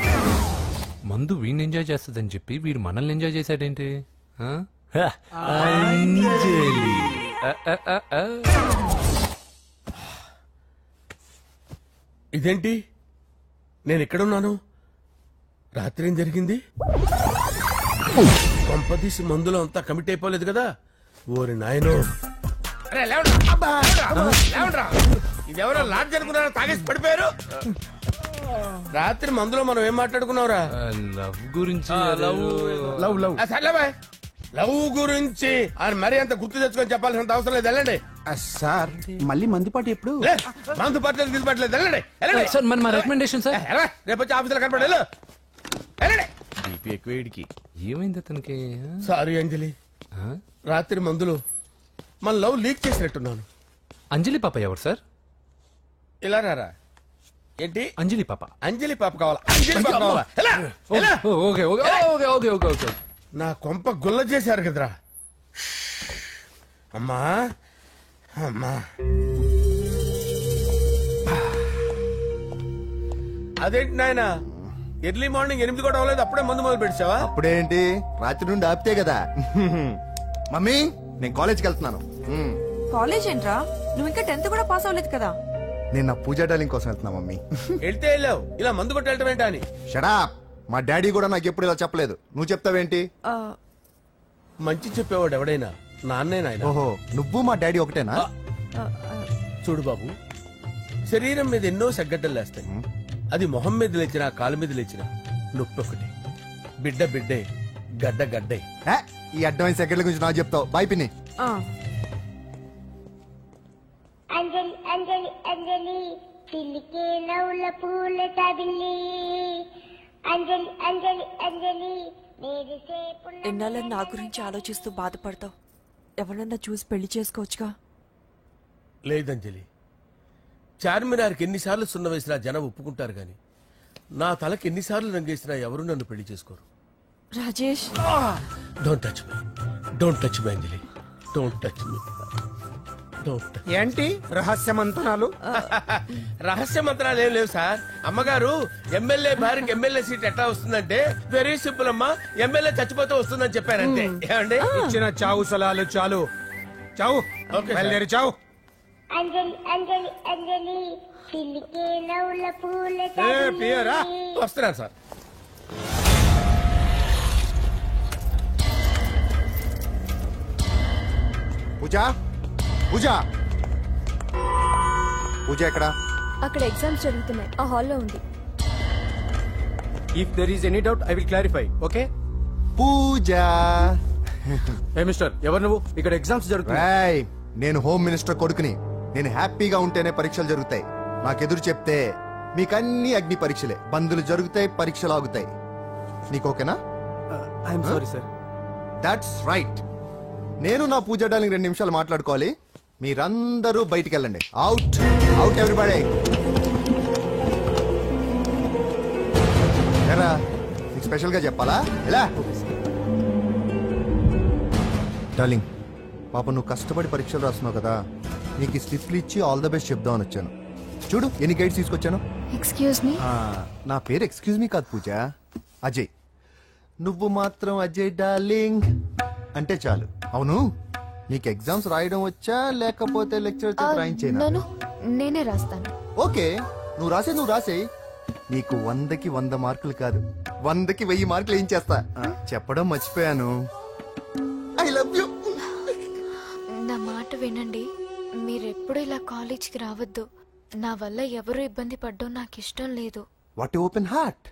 మందు వీడిని ఎంజాయ్ చేస్తుందని చెప్పి వీడు మనల్ని ఎంజాయ్ చేశాడేంటి? ఆ? అంజలి. ఇదేంటి, నేను ఎక్కడున్నాను? రాత్రి ఏం జరిగింది? కొంపదీసి మందులో అంతా కమిట్ అయిపోలేదు కదా? ఓరి నాయనో. ఇదెవరో లాడ్జ్ అనుకున్నారా? తాగేసి పడిపోయారు. రాత్రి మందులో మనం ఏం మాట్లాడుకున్నావురా? లవ్ గురించి. లవ్ గురించి అని మరీ అంత గుర్తు తెచ్చుకొని చెప్పాల్సినంత అవసరం లేదు. వెళ్ళండి సార్. మళ్ళీ మందుపాటి ఎప్పుడు? మందు పట్టలేదు, తీసుకోవట్లేదు. వెళ్ళండి సార్. మరి మా రికమెండేషన్ సార్. రేపు వచ్చి ఆఫీసులో కనపడి వెళ్ళండి. ఏమైంది అతనికి? సారీ అంజలి, రాత్రి మందులో మన లవ్ లీక్ చేసినట్టున్నాను. అంజలి పాప ఎవరు సార్? ఇలా రారా. ఏంటి అంజలి పాప? అంజలి పాప కావాలా? అంజలి పాప కావాలా? Okay okay okay okay okay okay. నా కొంప గుల్ల చేశారు కదరా. అమ్మా అమ్మా, అదేంటి నాయన, ఎర్లీ మార్నింగ్ 8 కూడా అవ్వలేదు, అప్పుడే మందు మొదలు పెట్టావా? అప్పుడేంటి, రాత్రి నుండి ఆపితే కదా. మమ్మీ, నేను కాలేజ్కి వెళ్తున్నాను. కాలేజ్ ఏంట్రా? నువ్వు ఇంకా 10th కూడా పాస్ అవ్వలేదు కదా. నేను నా పూజా డాలింగ్ కోసం వెళ్తున్నా మమ్మీ. వెళ్తే వెళ్ళావు, ఇలా మందు కొట్టి వెళ్ళటం ఏంటా అని. షడా, మా డాడీ కూడా నాకు ఎప్పుడు ఇలా చెప్పలేదు. నువ్వు చెప్తావేంటి? మంచి చెప్పేవాడు ఎవడైనా నాన్నే నాయన. ఓహో, నువ్వు మా డాడీ ఒకటేనా? చూడు బాబు, శరీరం మీద ఎన్నో సగ్గడ్డలు లేస్తాయి. అది మొహం మీద లేచినా కాలు మీద లేచినా నొప్పి ఒకటి. బిడ్డ బిడ్డే, గడ్డ గడ్డే. ఈ అడ్వాన్స్ సెకండ్ల గురించి నాకు చెప్తావు. బాయ్ పిన్ని. అంజలి అంజలి అంజలి పిల్లికే నవ్వుల పూల తబిల్లి. అంజలి అంజలి అంజలి ఎన్నాళ్ళని నా గురించి ఆలోచిస్తూ బాధపడతావు? ఎవరన్నా చూసి పెళ్లి చేసుకోవచ్చుగా. లేదంజలి, చార్మినార్కి ఎన్నిసార్లు సున్న వేసినా జనం ఒప్పుకుంటారు గాని నా తలకి ఎన్నిసార్లు రంగేసినా ఎవరు నన్ను పెళ్లి చేసుకోరు. Rajesh, don't touch me, don't touch me Anjali, don't touch me. ఏంటి రహస్య మంత్రాలు? రహస్య మంత్రాలు ఏం లేవు సార్. అమ్మగారు ఎమ్మెల్యే భార్యకి ఎమ్మెల్యే సీట్ ఎట్లా వస్తుందంటే వెరీ సింపుల్ అమ్మా, ఎమ్మెల్యే చచ్చిపోతే వస్తుందని చెప్పారంటే. ఏమండి, ఇచ్చిన చావు సలాలు చాలు. చావు, బయలుదేరి చావు. అంజలి అంజలి అంజలి పిల్లికే నవ్వుల పూల తబిల్లి. వస్తున్నాను సార్. పూజ, పూజ, పూజ ఎక్కడ? అక్కడ ఎగ్జామ్స్ జరుగుతున్నాయి, ఆ హాల్లో ఉంది. If there is any doubt I will clarify. Okay Pooja. Hey mister, ఎవరు నువ్వు? ఇక్కడ ఎగ్జామ్స్ జరుగుతున్నాయి. నేను హోమ్ మినిస్టర్ కొడుకుని. నేను హ్యాపీగా ఉంటేనే పరీక్షలు జరుగుతాయి. నాకెదురు చెప్తే మీకన్నీ అగ్ని పరీక్షలే. బందులు జరుగుతాయి, పరీక్షలు ఆగుతాయి. నీకు ఓకేనా? I'm sorry sir. That's right. నేను నా పూజ డార్లింగ్ 2 నిమిషాలు మాట్లాడుకోవాలి. మీరందరూ బయటికి వెళ్ళండి. Out out everybody. ఎరా, నీకు స్పెషల్ గా చెప్పాలా? ఎలా డార్లింగ్, పాప నువ్వు కష్టపడి పరీక్షలు రాస్తున్నావు కదా, నీకు ఈ స్లిప్లు ఇచ్చి ఆల్ ద బెస్ట్ చెప్దామని వచ్చాను. చూడు ఎన్ని గైడ్స్ తీసుకొచ్చాను. Excuse me. నా పేరు ఎక్స్క్యూజ్ మీ కాదు పూజ, అజయ్. నువ్వు మాత్రం అజయ్ డార్లింగ్ అంటే చాలు. అవును, నీకు ఎగ్జామ్స్ రాయడం వచ్చా లేకపోతే లెక్చర్ రాయించేనా? నేనే రాస్తాను. ఓకే, నువ్వు రాసే. నీకు 100కి 100 మార్కులు కాదు, 100కి 1000 మార్కులు ఏం చేస్తా. చెప్పడం మర్చిపోయాను, ఐ లవ్ యూ. నా మాట వినండి, మీరెప్పుడు ఇలా కాలేజ్కి రావద్దు. నా వల్ల ఎవరు ఇబ్బంది పడ్డం నాకు ఇష్టం లేదు. వాట్ ఓపెన్ హార్ట్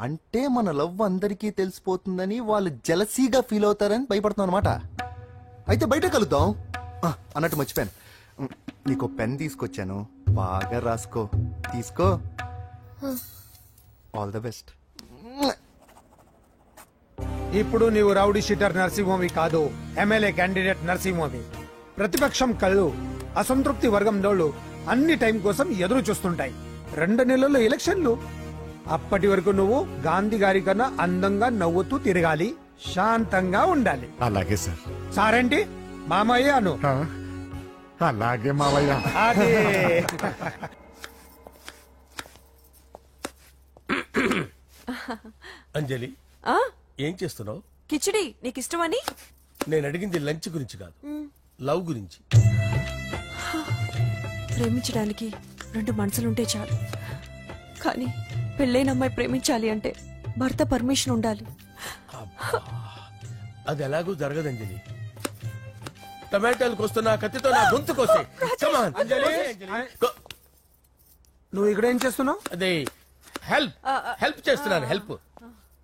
అంటే మన లవ్ అందరికీ తెలిసిపోతుందని వాళ్ళు జలసీగా ఫీల్ అవుతారని భయపడుతున్నాను అనమాట. అయితే బయట కలుద్దాం. అన్నట్టు మర్చిపోయాను, నీకు పెన్ తీసుకొచ్చాను, బాగా రాసుకో. తీసుకో. All the best. ఇప్పుడు నీవు రౌడీ షీటర్ నరసింహవి కాదు, ఎమ్మెల్యే క్యాండిడేట్ నరసింహవి. ప్రతిపక్షం కళ్ళు అసంతృప్తి వర్గం డోళ్లు అన్ని టైం కోసం ఎదురు చూస్తుంటాయి. 2 నెలల్లో ఎలక్షన్లు. అప్పటి వరకు నువ్వు గాంధీ గారి కన్నా అందంగా నవ్వుతూ తిరగాలి, శాంతంగా ఉండాలి. అలాగే సార్. సారేంటి మామయ్య అను. అలాగే మావయ్య. అదే అంజలి, ఏం చేస్తున్నావు? కిచిడి నీకు ఇష్టమని. నేను అడిగింది లంచ్ గురించి కాదు, లవ్ గురించి. ప్రేమించడానికి 2 మనసులుంటే చాలు, కానీ పెళ్ళైన అమ్మాయి ప్రేమించాలి అంటే భర్త పర్మిషన్ ఉండాలి. అది ఎలాగూ జరగదు అంజలి. టమాటాలకు వస్తున్నా కత్తితో నా గొంతు కోసే. అంజలి, నువ్వు ఇక్కడ ఏం చేస్తున్నావు? అదే హెల్ప్ చేస్తున్నాను. హెల్ప్.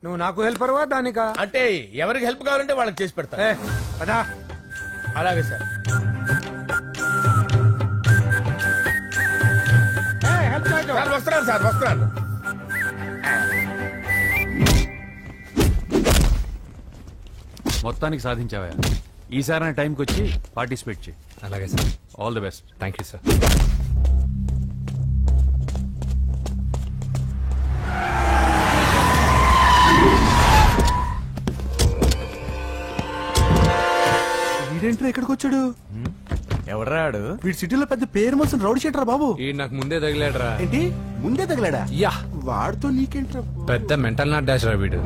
నువ్వు నాకు హెల్పర్వా దానికా? అంటే ఎవరికి హెల్ప్ కావాలంటే వాళ్ళకి చేసి పెడతా. అలాగే సార్. వస్తున్నాను సార్, వస్తున్నాను. మొత్తానికి సాధించావా? ఈసారి టైంకి వచ్చి పార్టిసిపేట్ చేయి. అలాగే sir. All the best. Thank you sir. వీడేంట్రా ఇక్కడికి వచ్చాడు? ఎవడ్రాడు? వీడి సిటీలో పెద్ద పేరు మోసిన రౌడీ షీటర్ బాబు. ఈ నాకు ముందే తగిలాడరా. ఏంటి ముందే తగిలాడా? యా, వాడితో నీకేంట్రా? పెద్ద మెంటల్ నాట్ డాష్ రా వీడు.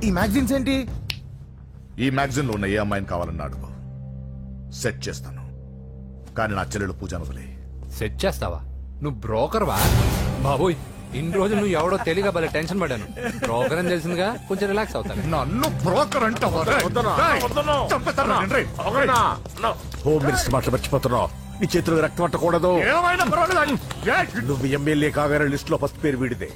ఈ మ్యాగజైన్స్ ఏంటి? ఈ మ్యాగజైన్ లో ఉన్న ఏ అమ్మాయిని కావాలన్నాడు సెట్ చేస్తాను, కానీ నా చెల్లెలు పూజను వదిలే. సెట్ చేస్తావా? నువ్వు బ్రోకర్ వా? బాబోయ్, ఇన్ని రోజులు నువ్వు ఎవడో తెలియక భలే టెన్షన్ పడ్డాను. బ్రోకర్ అని తెలిసిందిగా కొంచెం రిలాక్స్ అవుతాను. నన్ను బ్రోకర్ అంటే హోమ్ మినిస్టర్ మాటలు మర్చిపోతున్నావు. నీ చేతులకు రక్తం పట్టకూడదు. నువ్వు ఎమ్మెల్యే కాగానే లిస్ట్ లో ఫస్ట్ పేరు వీడిదే.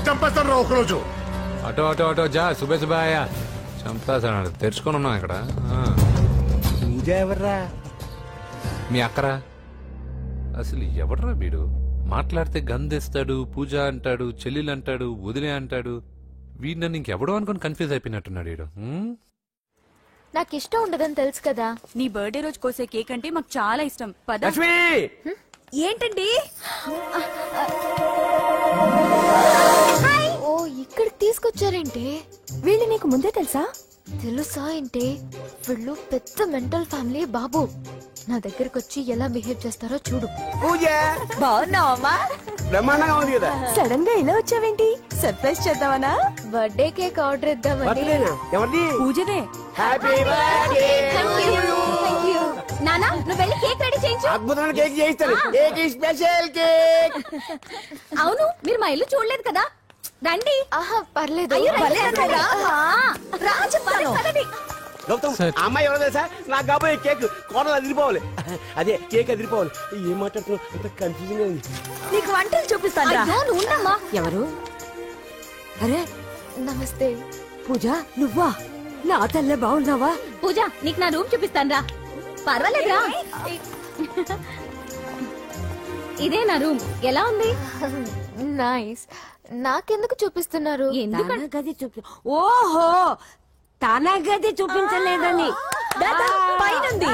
చంపేస్తాను రా ఒకరోజు. అటో అటో అటో జా. సుబే సుబాయా చంపేస్తాడు. తెరుచుకొని ఉన్నాం ఇక్కడ. పూజ ఎవర్రా? మీ అక్కరా? అసలు ఎవడరా వీడు? మాట్లాడితే గంధేస్తాడు, పూజ అంటాడు, చెల్లెలు అంటాడు, వదిలే అంటాడు. వీడు నన్ను ఇంకెవడో అనుకుని కన్ఫ్యూజ్ అయిపోయినట్టున్నాడు వీడు. నాకు ఇష్టం ఉండదని తెలుసు కదా. నీ బర్త్డే రోజు కోసే కేక్ అంటే మాకు చాలా ఇష్టం. పద. ఏంటండి? ఓ, ఇక్కడికి తీసుకొచ్చారేంటే? వీళ్ళు నీకు ముందే తెలుసా? తెలుసా ఏంటి? వీళ్ళు పెద్ద మెంటల్ ఫ్యామిలీ బాబు. నా దగ్గరకు వచ్చి ఎలా బిహేవ్ చేస్తారో చూడు. పూజ బాగున్నావమ్మా? బ్రహ్మాండంగా ఉంది కదా. సడన్ గా ఇలా వచ్చావేంటి? సర్ప్రైజ్ చేద్దామనా? బర్త్డే కేక్ ఆర్డర్ ఇద్దామని. ఎవరిది? పూజనే. Happy birthday. నానా, నువ్వు వెళ్ళి కేక్ రెడీ చేయించు. అద్భుతమైన కేక్ చేయిస్తాను. Cake special cake. అవును, మీరు మా ఇల్లు చూడలేదు కదా. రండి. ఆహా, పర్లేదు. గౌతమ్, అమ్మాయి ఎవరో తెలుసా? నాకు కాబోయే కేక్ కోడలు అదిరిపోవాలి. అదే కేక్ అదిరిపోవాలి. ఏం మాట్లాడుతున్నావు? అంత కన్ఫ్యూజింగ్ గా ఉంది. నీకు వంటలు చూపిస్తాను. ఎవరు? అరే నమస్తే. పూజ, నువ్వా? నా తల్లే బాగున్నావా? పూజ, నీకు నా రూమ్ చూపిస్తాను రా. పర్వాలేదురా. ఇదే నా రూమ్. ఎలా ఉంది? నైస్. నాకెందుకు చూపిస్తున్నారు? గది చూపి. ఓహో, తన గది చూపించలేదని. పైనుంది.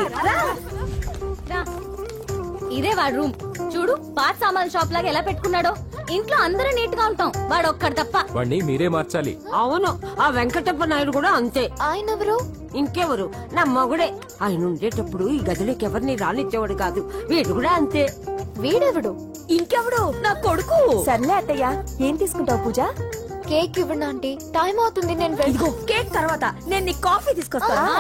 ఇదే వాడు రూమ్. చూడు, పాత సామాన్ షాప్ లాగా ఎలా పెట్టుకున్నాడో. ఇంట్లో అందరూ నీట్ గా ఉంటాం, వాడు ఒక్కడు తప్ప. వాడిని మీరే మార్చాలి. అవును, ఆ వెంకటప్ప నాయుడు కూడా అంతే. ఆయన ఎవరు? ఇంకెవరు? నా మగుడే. ఆయన ఉండేటప్పుడు ఈ గదిలోకి ఎవరిని రానిచ్చేవాడు కాదు. వీడు కూడా అంతే. వీడెవడు? ఇంకెవడు? నా కొడుకు. సర్లే అత్తయ్య, ఏం తీసుకుంటావు పూజ? కేక్ ఇవ్వండి ఆంటీ, టైం అవుతుంది. నేను కేక్ తర్వాత నేను నీకు కాఫీ తీసుకొస్తాను.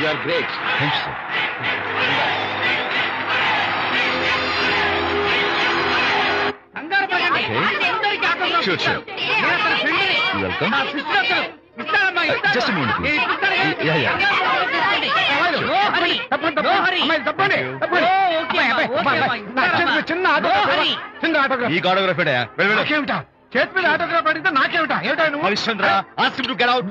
You are great. Thanks sir. Sure, sure. You welcome. Just a moment, please. Yeah, yeah. ఈ ఆటోగ్రాఫ్ చేతి మీద ఆటోగ్రాఫ్ అడిగితే నాకేమిటా? ఏమిటా నువ్వు? Harishchandra, ask him to get out.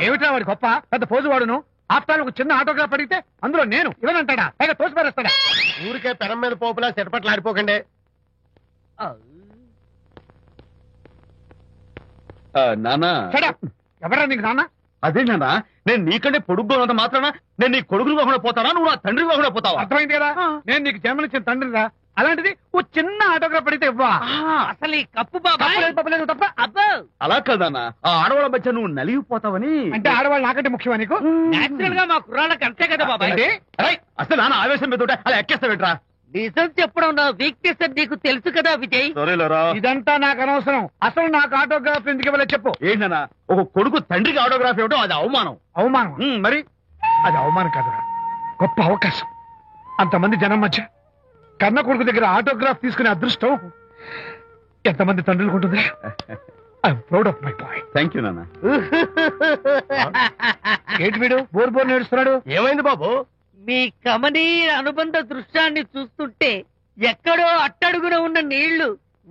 ఏమిటా వాడి గొప్ప పెద్ద పోజు వాడును. ఆఫ్టర్ ఒక చిన్న ఆటోగ్రాఫ్ అడిగితే అందులో నేను ఇవ్వనంటాడా? పైగా తోసి పారేస్తాడా? ఊరికే పెరం మీద పోపులా చెరపట్లు ఆడిపోకండి. నానా, ఎవరా నీకు నాన్న? అదే నానా, నేను నీకంటే పొడుగ్గా ఉన్నంత మాత్రాన నేను నీ కొడుకులు కాకుండా పోతానా, నువ్వు నా తండ్రి కాకుండా పోతావా? అర్థమైంది కదా, నేను నీకు జన్మనిచ్చిన తండ్రిరా. అలాంటిది ఓ చిన్న ఆటోగ్రాఫ్ అడిగితే ఇవ్వా? అసలు ఈ కప్పు బాబా తప్ప అబ్బో అలా కదన్నా, ఆ ఆడవాళ్ళ మధ్య నువ్వు నలిగిపోతావని. అంటే ఆడవాళ్ళు నాకంటే ముఖ్యమా నీకు? నేచురల్ గా మా కుర్రాళ్ళకి అంతే కదా బాబాయ్. అసలు నాన్న ఆవేశం మీద ఉంటే అలా ఎక్కేస్తావేట్రా? నిజం చెప్పడం నా వీక్నెస్ అని నీకు తెలుసు కదా విజయ్. ఇదంతా నాకు అనవసరం. అసలు నాకు ఆటోగ్రాఫ్ ఎందుకు ఇవ్వలేదు చెప్పు. ఏంటన్నా, ఒక కొడుకు తండ్రికి ఆటోగ్రాఫ్ ఇవ్వడం అది అవమానం. అవమానం? మరి అది అవమానం కాదురా, గొప్ప అవకాశం. అంతమంది జనం మధ్య కన్న కొడుకు దగ్గర ఆటోగ్రాఫ్ తీసుకునే అదృష్టం ఎంతమంది తండ్రులకు ఉంటుంది. I'm proud of my boy. Thank you నాన్న. ఏంటి వీడు బోర్ బోర్ నేడుస్తున్నాడు? ఏమైంది బాబు? మీ కమనీయ అనుబంధ దృశ్యాన్ని చూస్తుంటే ఎక్కడో అట్టడుగున ఉన్న నీళ్లు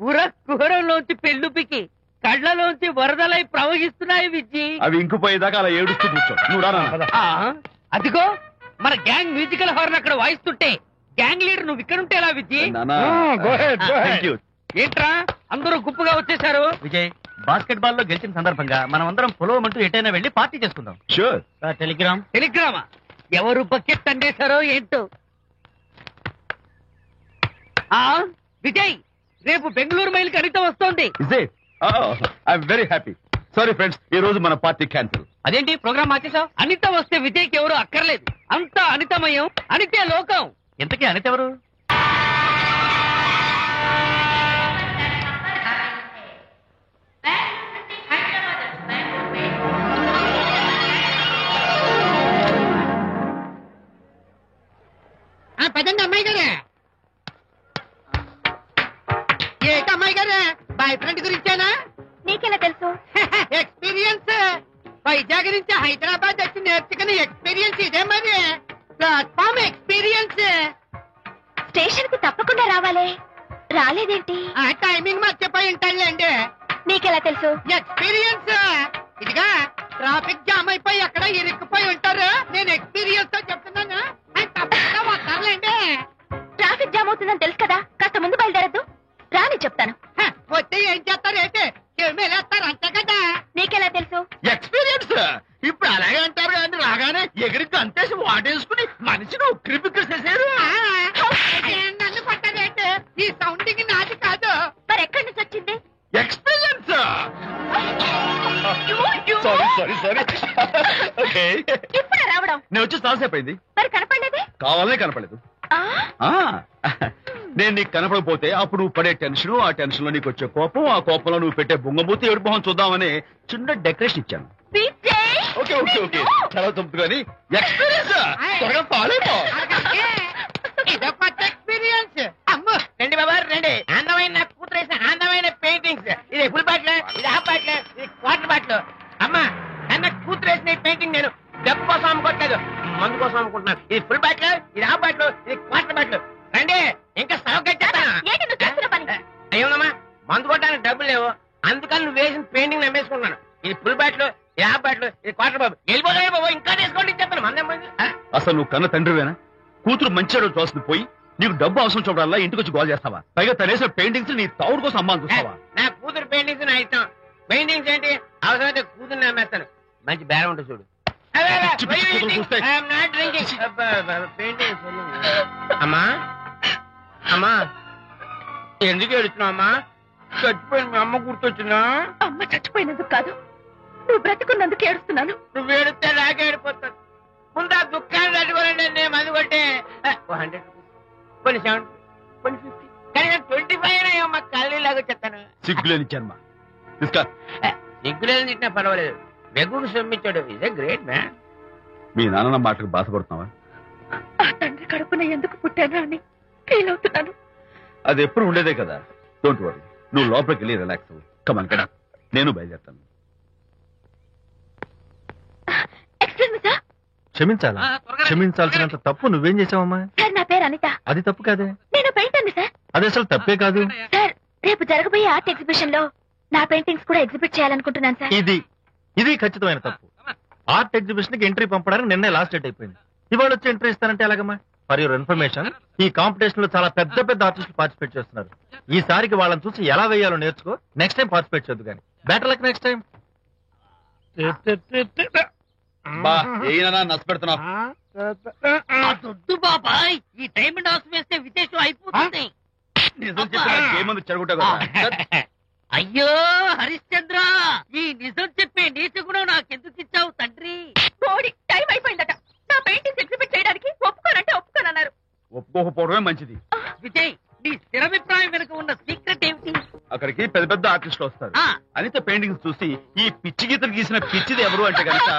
ఉర కుహరంలోంచి పెళ్ళుపికి కళ్ళలోంచి వరదలై ప్రవహిస్తున్నాయి విజ్జి. అవి ఇంకుపోయేదాకా అలా ఏడుస్తూ కూర్చో. నువ్వు రా. అదిగో మన గ్యాంగ్ మ్యూజికల్ హార్న్ అక్కడ వాయిస్తుంటే గ్యాంగ్ లీడర్ నువ్వు ఇక్కడ ఉంటే ఎలా విజ్జి? ఏంట్రా అందరూ గుంపుగా వచ్చేసారు? విజయ్, బాస్కెట్ బాల్ లో గెలిచిన సందర్భంగా మనం అందరం పొలవమంటూ ఎటైనా వెళ్లి పార్టీ చేసుకుందాం. షూర్. టెలిగ్రామా? ఎవరు బకెట్ అండేశారో ఏంటో. విజయ్, రేపు బెంగళూరు మైల్ కి అనిత వస్తోంది. I'm very happy. Sorry friends, ఈ రోజు మన పార్టీ క్యాన్సిల్. అదేంటి ప్రోగ్రామ్ మార్చేసావు? అనిత వస్తే విజయ్కి ఎవరు అక్కర్లేదు. అంతా అనితమయం, అనితే లోకం. ఎంతకీ అనిత ఎవరు? పదండి అమ్మాయి గారే. ఏంటి అమ్మాయి గారే, బాయ్ ఫ్రెండ్ గురించేనా? నీకెలా తెలుసు? ఎక్స్పీరియన్స్. వైజాగ్ నుంచి హైదరాబాద్ వచ్చి నేర్చుకునే ఎక్స్పీరియన్స్ ఇదే మరి. Platform experience. స్టేషన్ కి తప్పకుండా రావాలే, రాలేదేంటి? ఆ టైమింగ్ మర్చిపోయి ఉంటాడులేండి. నీకెలా తెలుసు? ఎక్స్పీరియన్స్. ఇదిగా ట్రాఫిక్ జామ్ అయిపోయి ఎక్కడ ఇరుక్కుపోయి ఉంటారు. నేను ఎక్స్పీరియన్స్ తో చెప్తున్నాను. తప్పకుండా వస్తారులేండి. ట్రాఫిక్ జామ్ అవుతుందని తెలుసు కదా, కాస్త ముందు బయలుదేరద్దు. రాని చెప్తాను. వచ్చి ఏం చేస్తారు ఏంటి? చెమేలేస్తారు అంతే కదా. నీకెలా తెలుసు? ఎక్స్పీరియన్స్. ఇప్పుడు అలాగే అంటారు కానీ రాగానే ఎగిరికి అంతేసి వాటేసుకుని మనిషిని ఉక్కిరి బిక్కిరి చేశారు. నన్ను పట్టారేంటి? ఈ సౌండింగ్ నాది కాదు. మరి ఎక్కడి నుంచి వచ్చింది? ఎక్స్పీరియన్స్. సారీ. ఇప్పుడు రావడం? నేను వచ్చి చాలాసేపు అయింది. మరి కనపడలేదే? కావాలనే కనపడలేదు. నేను నీకు కనపడకపోతే అప్పుడు నువ్వు పడే టెన్షన్, ఆ టెన్షన్ లో నీకు వచ్చే కోపం, ఆ కోపంలో నువ్వు పెట్టే బొంగబూతి ఏడు మొహం చూద్దామని చిన్న డెకరేషన్ ఇచ్చాను. ఓకే చాలా తప్పు కానీ ఎక్స్పీరియన్స్. త్వరగా ఫాలో. ఇదో కొత్త ఎక్స్పీరియన్స్. అమ్మో రండి బాబా రండి. అందమైన కూతురు వేసిన అందమైన పెయింటింగ్స్. ఇది ఫుల్ బాట్లు, ఇది హాఫ్ బాట్లు, ఇది క్వార్టర్ బాట్లు. అమ్మా అన్న కూతురు వేసిన ఈ పెయింటింగ్ నేను డబ్బు కోసం అమ్ముకోవట్లేదు, మందు కోసం అమ్ముకుంటున్నాను. ఇది ఫుల్ బాట్లు, ఇది హాఫ్ బాట్లు, ఇది క్వార్టర్ బాట్లు. రండి ఇంకా అయ్యోనమ్మా, మందు కొట్టడానికి డబ్బులు లేవు, అందుకని నువ్వు వేసిన పెయింటింగ్ నమ్మేసుకుంటున్నాను. ఇది ఫుల్ బాట్లు, ఇది హాఫ్ బాట్లు, ఇది క్వార్టర్ బాబు. వెళ్ళిపోతాయి బాబు, ఇంకా తీసుకోండి చెప్తాను. మందేం అసలు నువ్వు కన్న తండ్రివేనా? కూతురు మంచిగా చూస్తుంది పోయి నీకు డబ్బు అవసరం చూడాలా ఇంటికి వచ్చి గోల్ చేస్తావా? పైగా తనేసిన పెయింటింగ్స్ నీ తౌడు కోసం అమ్మాని చూస్తావా? నా కూతురు పెయింటింగ్స్ నా ఇష్టం. పెయింటింగ్స్ ఏంటి అవసరమైతే కూతురు అమ్మేస్తాను. మంచి బేరం ఉంటుంది చూడు. అమ్మా అమ్మా ఎందుకు ఏడుస్తున్నావు అమ్మా? చచ్చిపోయిన మీ అమ్మ గుర్తొచ్చిందా? అమ్మ చచ్చిపోయినందుకు కాదు, నువ్వు బ్రతుకున్నందుకు ఏడుస్తున్నాను. నువ్వు ఏడితే నాకే ఏడిపోతాను. ముందు ఆ దుఃఖాన్ని తట్టుకోనండి. నేను మందు కొట్టే 100 కొన్ని 70 కొన్ని 50 కానీ 25 అయ్యో మా కళ్ళు లాగా చెప్తాను. సిగ్గులేని జన్మ. తీసుకా. సిగ్గులేదు తిట్టినా పర్వాలేదు. వెగుడు సొమ్మిచ్చాడు. ఇదే గ్రేట్ మ్యాన్. మీ నాన్న మాటకు బాధపడుతున్నావా? ఆ తండ్రి కడుపున ఎందుకు పుట్టానా అని ఫీల్ అవుతున్నాను. అది ఎప్పుడు ఉండేదే కదా. డోంట్ వరీ, నువ్వు లోపలికి వెళ్ళి రిలాక్స్ అవ్వు. కమాన్ కదా, నేను బయలుదేరుతాను. క్షమించాలా? క్షమించాల్సినంత తప్పు నువ్వేం చేసావమ్మా? సార్ నా పేరు అనిత. అది తప్పు కాదే. నేను పెయింటర్ సార్. అది అసలు తప్పే కాదు. సార్ రేపు జరగబోయే ఆర్ట్ ఎగ్జిబిషన్ లో నా పెయింటింగ్స్ కూడా ఎగ్జిబిట్ చేయాలనుకుంటున్నాను సార్. ఇది ఖచ్చితమైన తప్పు. ఆర్ట్ ఎగ్జిబిషన్ కి ఎంట్రీ పంపడానికి నిన్నే లాస్ట్ డేట్ అయిపోయింది. ఇవాళ వచ్చి ఎంట్రీ ఇస్తానంటే ఎలాగమ్మా? ఫర్ యువర్ ఇన్ఫర్మేషన్, ఈ కాంపిటీషన్ లో చాలా పెద్ద పెద్ద ఆర్టిస్టులు పార్టిసిపేట్ చేస్తున్నారు. ఈసారికి వాళ్ళని చూసి ఎలా వేయాలో నేర్చుకో. నెక్స్ట్ టైం పార్టిసిపేట్ చేయొద్దు కానీ. Better luck next time. నష్టపెడుతున్నావు. దొడ్డు బాబాయ్, ఈ డైమండ్ హౌస్ వేస్తే విదేశం అయిపోతుంది. నిజం చెప్పి చెడగొట్టావు కదా. అయ్యో హరిశ్చంద్ర, ఈ నిజం చెప్పే నీతి గుణం నాకెందుకు ఇచ్చావు తండ్రి? టైం అయిపోయిందట. నా పెయింటింగ్స్ ఎగ్జిబిట్ చేయడానికి ఒప్పుకోనంటే ఒప్పుకోనన్నారు. ఒప్పుకోకపోవడమే మంచిది. విజయ్, నీ స్థిరాభిప్రాయం వెనుక ఉన్న సీక్రెట్ ఏమిటి? అక్కడికి పెద్ద పెద్ద ఆర్టిస్టులు వస్తారు. అనిత పెయింటింగ్స్ చూసి ఈ పిచ్చి గీతలు గీసిన పిచ్చిది ఎవరు అంటే కనుక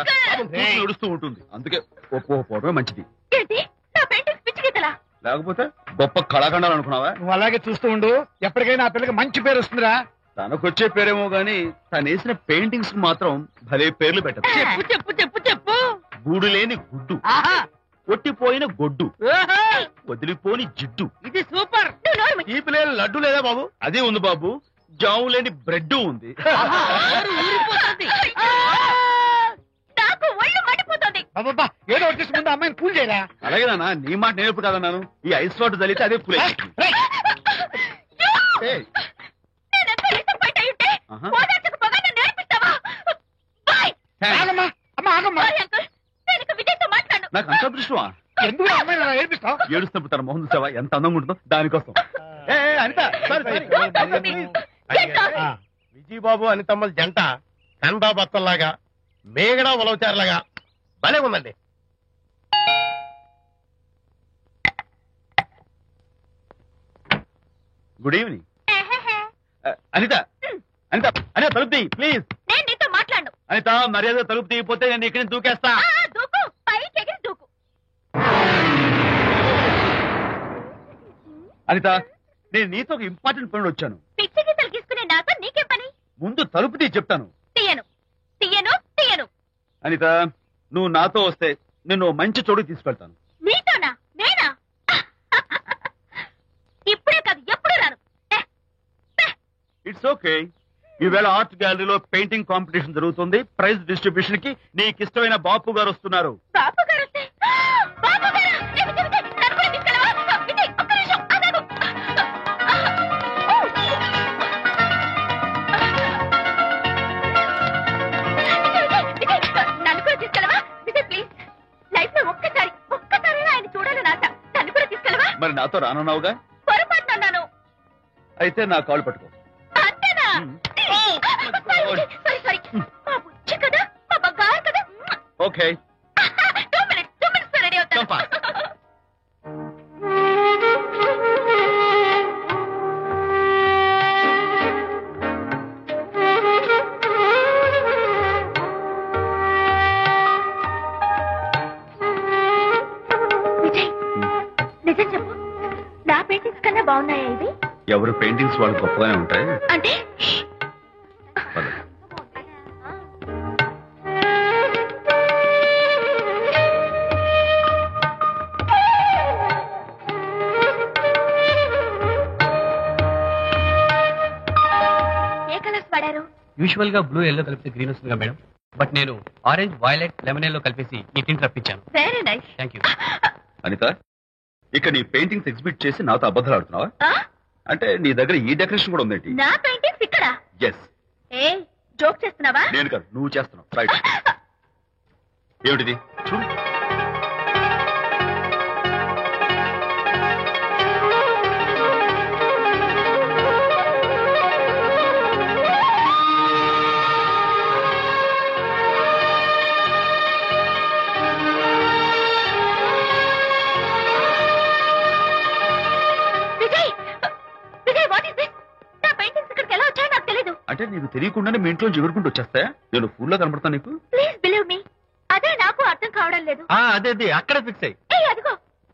నడుస్తూ ఉంటుంది. అందుకే ఒప్పుకోకపోవడమే మంచిది. ఏంటి నా పెయింటింగ్స్ పిచ్చి గీతలా? లేకపోతే గొప్ప కళాఖండాలు అనుకున్నావా? నువ్వు అలాగే చూస్తూ ఉండు. ఎప్పటికైనా ఆ పిల్లకి మంచి పేరు వస్తుందిరా. తనకొచ్చే పేరేమో గాని తను వేసిన పెయింటింగ్స్ మాత్రం భలే పేర్లు పెట్టదు. చెప్పు చెప్పు చెప్పు చెప్పు. గూడు లేని గుడ్డు, కొట్టిపోయిన గొడ్డు, వదిలిపోని జిడ్డు. ఇది సూపర్. ఈ పిల్లలు లడ్డు లేదా బాబు? అదే ఉంది బాబు. జాము లేని బ్రెడ్ ఉంది. నాకు ఒళ్ళు మండిపోతుంది. అబ్బబ్బా, ఏదో వచ్చేసి ముందు అమ్మాయిని పూల్ చేయరా. అలాగే నాన్న, నీ మాట నేర్పు కాదన్నాను. ఈ ఐస్ వాటర్ చల్లితే అదే పూలే. నాకు అంత అదృష్టమా? ఎందుకు అమ్మాయిని అలా ఏడిపిస్తావు? ఏడుస్తున్నప్పుడు తన మొహం చూసావా ఎంత అందంగా ఉంటుందో? దానికోసం. అనిత, విజయబాబు అనితమ్మల జంట కందా బత్తల్లాగా మేగడా ఉలవచారులాగా భలే ఉందండి. Good evening. అనిత, అనిత, అనిత తలుపు తీయి ప్లీజ్. నేను నీతో మాట్లాడు. అనిత, మర్యాద తలుపు తీయపోతే నేను ఇక్కడి నుంచి దూకేస్తా. దూకు, పైకి ఎగిరి దూకు. అనిత, నేను నీతో ఒక ఇంపార్టెంట్ పనులు వచ్చాను. పిచ్చి గీతలు గీసుకునే నాతో నీకేం పని? ముందు తలుపు తీయి చెప్తాను. తీయను తీయను తీయను. అనిత, నువ్వు నాతో వస్తే నిన్ను మంచి చోటుకి తీసుకెళ్తాను. నీతోనా? నేనా? ఇప్పుడే కాదు, ఎప్పుడు రాను. It's okay. ఈవేళ ఆర్ట్ గ్యాలరీలో పెయింటింగ్ కాంపిటీషన్ జరుగుతుంది. ప్రైజ్ డిస్ట్రిబ్యూషన్ కి నీకు ఇష్టమైన బాపు గారు వస్తున్నారు. బాపు గారు వస్తే? బాపు గారు నన్ను కూడా తీసుకెళ్ళవా? విజయ్, ఒక్క నిమిషం ఆగు. నన్ను కూడా తీసుకెళ్ళవా? విజయ్ ప్లీజ్, లైఫ్ లో ఒక్కసారి ఆయన చూడాలని ఆశ. నన్ను కూడా తీసుకెళ్ళవా? మరి నాతో రానున్నావుగా? పొరపాటు అన్నాను. అయితే నా కాలు పట్టుకో. అంతేనా? సారీ. మా బుజ్జి కదా, మా బంగారు కదా. ఓకే. 2 minutes లో రెడీ అవుతాను. విజయ్, నిజం చెప్పు, నా పెయింటింగ్స్ కన్నా బాగున్నాయా ఇవి? ఎవరు పెయింటింగ్స్ వాళ్ళు గొప్పగానే ఉంటాయి. అంటే ఏ కలర్స్ వాడారు? యూజువల్ గా బ్లూ ఎల్లో కలిపితే గ్రీన్ వస్తుందిగా మేడం, బట్ నేను ఆరెంజ్ వైలెట్ లెమన్ ఎల్లో కలిపేసి ఈ టింట్ రప్పించాను. Very nice. Thank you. Anitha, ఇక నీ పెయింటింగ్స్ ఎగ్జిబిట్ చేసి నాతో అబద్ధాలు ఆడుతున్నావా? అంటే నీ దగ్గర ఈ డెకరేషన్ కూడా ఉందేంటి? నా పెయింటింగ్స్ ఇక్కడ? ఎస్. ఏ జోక్ చేస్తున్నావా? నేను కాదు, నువ్వు చేస్తున్నావు. రైట్. ఏమిటిది చూడు. నీకు తెలియకుండానే మీ ఇంట్లో ఎగురుకుంటూ వచ్చేస్తాయా? నేను ఫుల్లో కనబడతాను నీకు? ప్లీజ్ బిలీవ్ మీ, అదే నాకు అర్థం కావడం లేదు. అదే అక్కడ ఫిక్స్ అయ్యి. అదిగో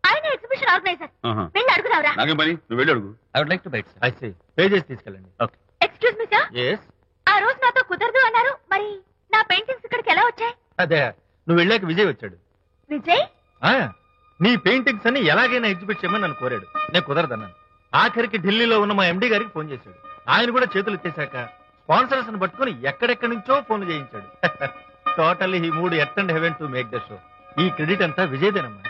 ఆయన ఎగ్జిబిషన్ ఆర్గనైజర్, వెళ్ళి అడుగుదావరా? నాకేం పని, నువ్వు వెళ్ళి అడుగు. I would like to bite. I see, pay చేసి తీసుకెళ్ళండి. Okay. Excuse me sir, yes. ఆ రోజు నాతో కుదరదు అన్నారు, మరి నా పెయింటింగ్స్ ఇక్కడికి ఎలా వచ్చాయి? అదే నువ్వు వెళ్ళాక విజయ్ వచ్చాడు. విజయ్ నీ పెయింటింగ్స్ అన్ని ఎలాగైనా ఎగ్జిబిట్ చేయమని నన్ను కోరాడు. నేను కుదరదన్నాను. ఆఖరికి ఢిల్లీలో ఉన్న మా ఎండి గారికి ఫోన్ చేశాడు. ఆయన కూడా చేతులు ఎత్తేశాక స్పాన్సర్స్ ని పట్టుకుని ఎక్కడెక్కడి నుంచో ఫోన్ చేయించాడు. Totally he mood earth and heaven to make the show. ఈ క్రెడిట్ అంతా విజయ్దేనమ్మా.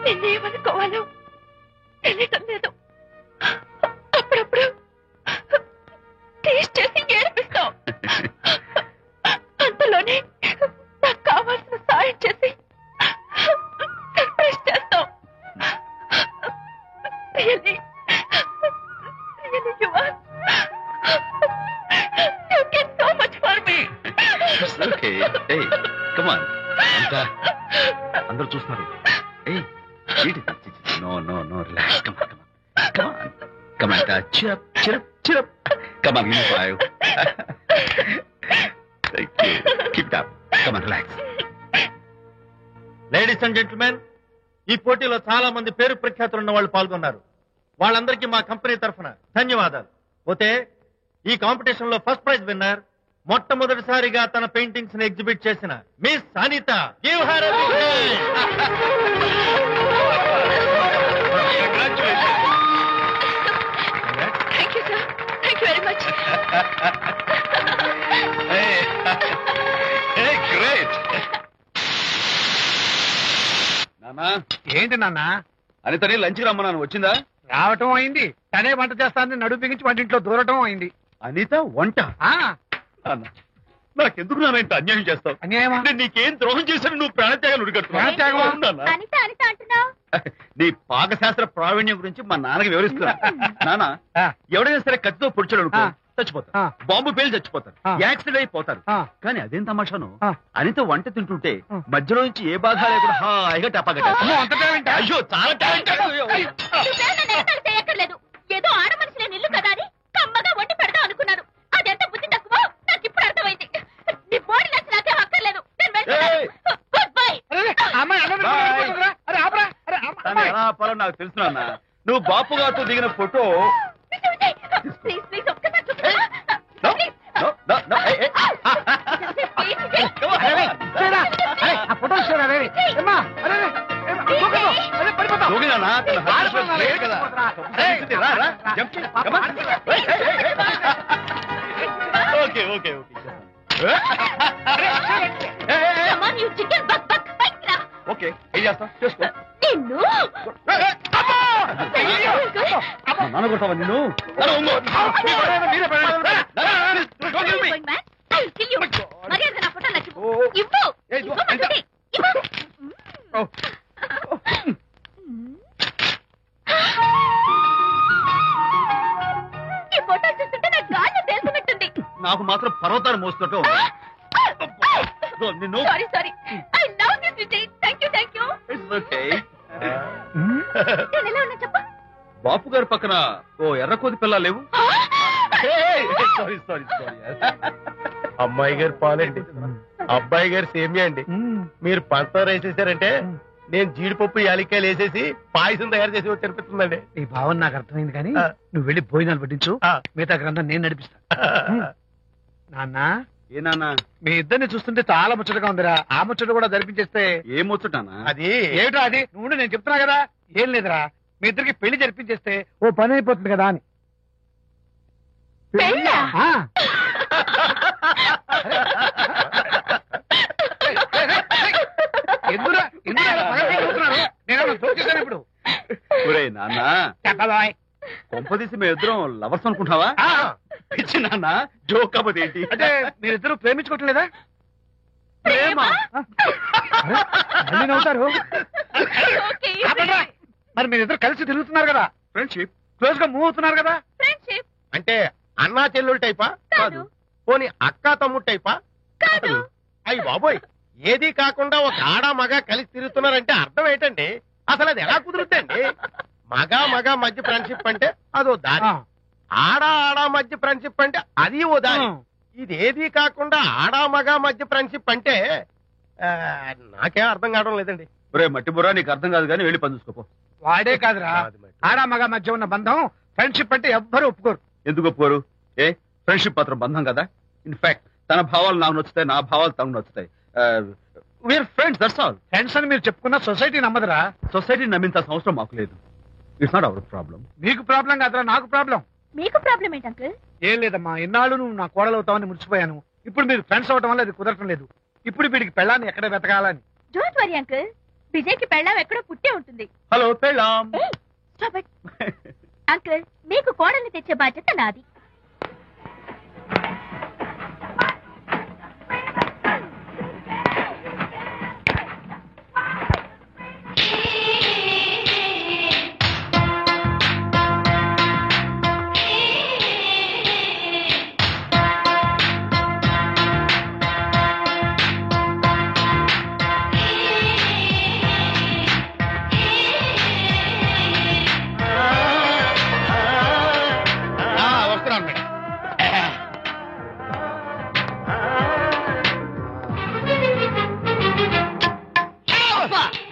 నిన్నేమనుకోవాలో తెలియటం లేదు. అప్పుడప్పుడు టేస్ట్ చేసి ఏడిపిస్తావు, అంతలోనే నాకు కావాల్సిన సాయం చేసి సర్ప్రైజ్ చేస్తావు. Really, you are. You did so much for me. It's okay. Hey, come on. అందరూ చూస్తున్నారు. Hey, no, relax. Come on, cheer up. Come on, give me 5. Thank you. Keep it up. Come on, relax. Ladies and gentlemen, ఈ పోటీలో చాలా మంది పేరు ప్రఖ్యాతులు ఉన్న వాళ్ళు పాల్గొన్నారు. వాళ్ళందరికీ మా కంపెనీ తరఫున ధన్యవాదాలు. పోతే ఈ కాంపిటీషన్ లో ఫస్ట్ ప్రైజ్ విన్నర్, మొట్టమొదటిసారిగా తన పెయింటింగ్స్ ని ఎగ్జిబిట్ చేసిన miss Anitha. Give her a big Thank you, sir. Thank you very much. Hey, great. నానా, ఏంటి నాన్న? అనితని లంచ్కి రమ్మన్నాను, వచ్చిందా? రావటం అయింది, తనే వంట చేస్తానని నడుపు బిగించి వంటింట్లో దూరటం అయింది. అనిత వంట? నాకెందుకు నాన్న ఇంత అన్యాయం చేస్తావు? అన్యాయమా? నేను నీకేం ద్రోహం చేశాను? నువ్వు ప్రాణత్యాగం ఉడికట్టున్నావు. అనిత అంటున్నావు? నీ పాకశాస్త్ర ప్రావీణ్యం గురించి మా నాన్నకి వివరిస్తున్నా. నాన్న, ఎవడైనా సరే కత్తితో పొడిచాడు అనుకో చచ్చిపోతారు, బాంబు పేలు చచ్చిపోతారు, యాక్సిడెంట్ అయిపోతారు. కానీ అదేం తమాషాను, అనిత వంట తింటుంటే మధ్యలో నుంచి ఏ బాధ లేకుండా హాయిగా టపాకట్ట. అయ్యో, చాలా టాలెంట్. చేయక్కర్లేదు, ఏదో ఆడ మనిషి లేని ఇల్లు కదా అని కమ్మగా వండి పెడదాం అనుకున్నాను. అదెంత బుద్ధి తక్కువ నాకు ఇప్పుడు అర్థమైంది. నీ బాడీ నచ్చి నాకే అక్కర్లేదు. Good bye. ఎలా ఆపాలో నాకు తెలుసు నాన్న. నువ్వు బాపు గారితో దిగిన ఫోటో ప్లీజ్ ప్లీజ్ ఒక్కసారి ఓకే ఓకే ఓకే, ఏం చేస్తావు చేసుకో. నాన్న కొడతావా నిన్ను? నాకు మాత్రం పర్వతాన్ని మోస్తుంటావు నిన్ను. బాపు గారి పక్కన ఓ ఎర్రకోతి పిల్ల లేవు? అమ్మాయి గారు పాలండి, అబ్బాయి గారు సేమియా అండి. మీరు పంచదార వేసేసారంటే నేను జీడిపప్పు యాలిక్కాయలు వేసేసి పాయసం తయారు చేసి తినిపిస్తుందండి. ఈ భావన నాకు అర్థమైంది, కానీ నువ్వు వెళ్ళి భోజనాలు పట్టించు, మిగతా గ్రంథం నేను నడిపిస్తా. నాన్న, ఏ నాన్న, మీ ఇద్దరిని చూస్తుంటే చాలా ముచ్చటగా ఉందిరా. ఆ ముచ్చట కూడా జరిపించేస్తే. ఏ ముచ్చటానా? అది ఏమిటో అది నువ్వు నేను చెప్తున్నా కదా. ఏం లేదురా, మీ ఇద్దరికి పెళ్లి జరిపించేస్తే ఓ పని అయిపోతుంది కదా అని. ఇప్పుడు నాన్న కొంపదీసి మేము ఇద్దరం లవర్స్ అనుకుంటావా? పిచ్చి నాన్న, జోక్ కాకపోతే ఏంటి? అంటే మీరిద్దరు ప్రేమించుకోవట్లేదా? ప్రేమ నవ్వుతారు. మరి మీరిద్దరు కలిసి తిరుగుతున్నారు కదా. ఫ్రెండ్షిప్. క్లోజ్ గా మూవ్ అవుతున్నారు కదా. ఫ్రెండ్షిప్. అంటే అన్నా చెల్లెలు టైపా? కాదు. పోనీ అక్క తమ్ముడు టైపా? కాదు. అయ్యి బాబోయ్, ఏది కాకుండా ఒక ఆడ మగ కలిసి తిరుగుతున్నారంటే అర్థం ఏంటండి? అసలు అది ఎలా కుదురుద్దండి? మగ మధ్య ఫ్రెండ్షిప్ అంటే అదో దారి, ఆడ మధ్య ఫ్రెండ్షిప్ అంటే అది ఓ దారి. ఇదేది కాకుండా ఆడ మగ మధ్య ఫ్రెండ్షిప్ అంటే నాకేం అర్థం కావడం లేదండి. ఒరే మట్టి బుర్రా, నీకు అర్థం కాదు కానీ వెళ్ళి పని చూసుకోపో. వాడే కాదురా, ఆడ మగ మధ్య ఉన్న బంధం ఫ్రెండ్షిప్ అంటే ఎవ్వరు ఒప్పుకోరు. ఎందుకు ఒప్పుకోరు? ఫ్రెండ్షిప్ మాత్రం బంధం కదా. ఇన్ఫాక్ట్ తన భావాలు నాకు నచ్చుతాయి, నా భావాలు తనకు నచ్చుతాయి. We are friends, that's all. Friends అని మీరు చెప్పుకున్న సొసైటీ నమ్మదురా. సొసైటీ నమ్మించాల్సిన అవసరం మాకు లేదు. It's not our problem. మీకు ప్రాబ్లం కాదురా, నాకు ప్రాబ్లం. మీకు ప్రాబ్లం ఏంటి అంకుల్? ఏం లేదమ్మా, ఇన్నాళ్ళు నువ్వు నా కోడలు అవుతావని మురిచిపోయాను. ఇప్పుడు మీరు ఫ్రెండ్స్ అవటం వల్ల అది కుదరటం లేదు. ఇప్పుడు వీడికి పెళ్ళాన్ని ఎక్కడ వెతకాలని. డోంట్ వరీ అంకుల్, విజయ్ కి పెళ్ళాం ఎక్కడో పుట్టే ఉంటుంది. హలో పెళ్ళాం. స్టాప్ ఇట్ అంకుల్, మీకు కోడల్ని తెచ్చే బాధ్యత నాది.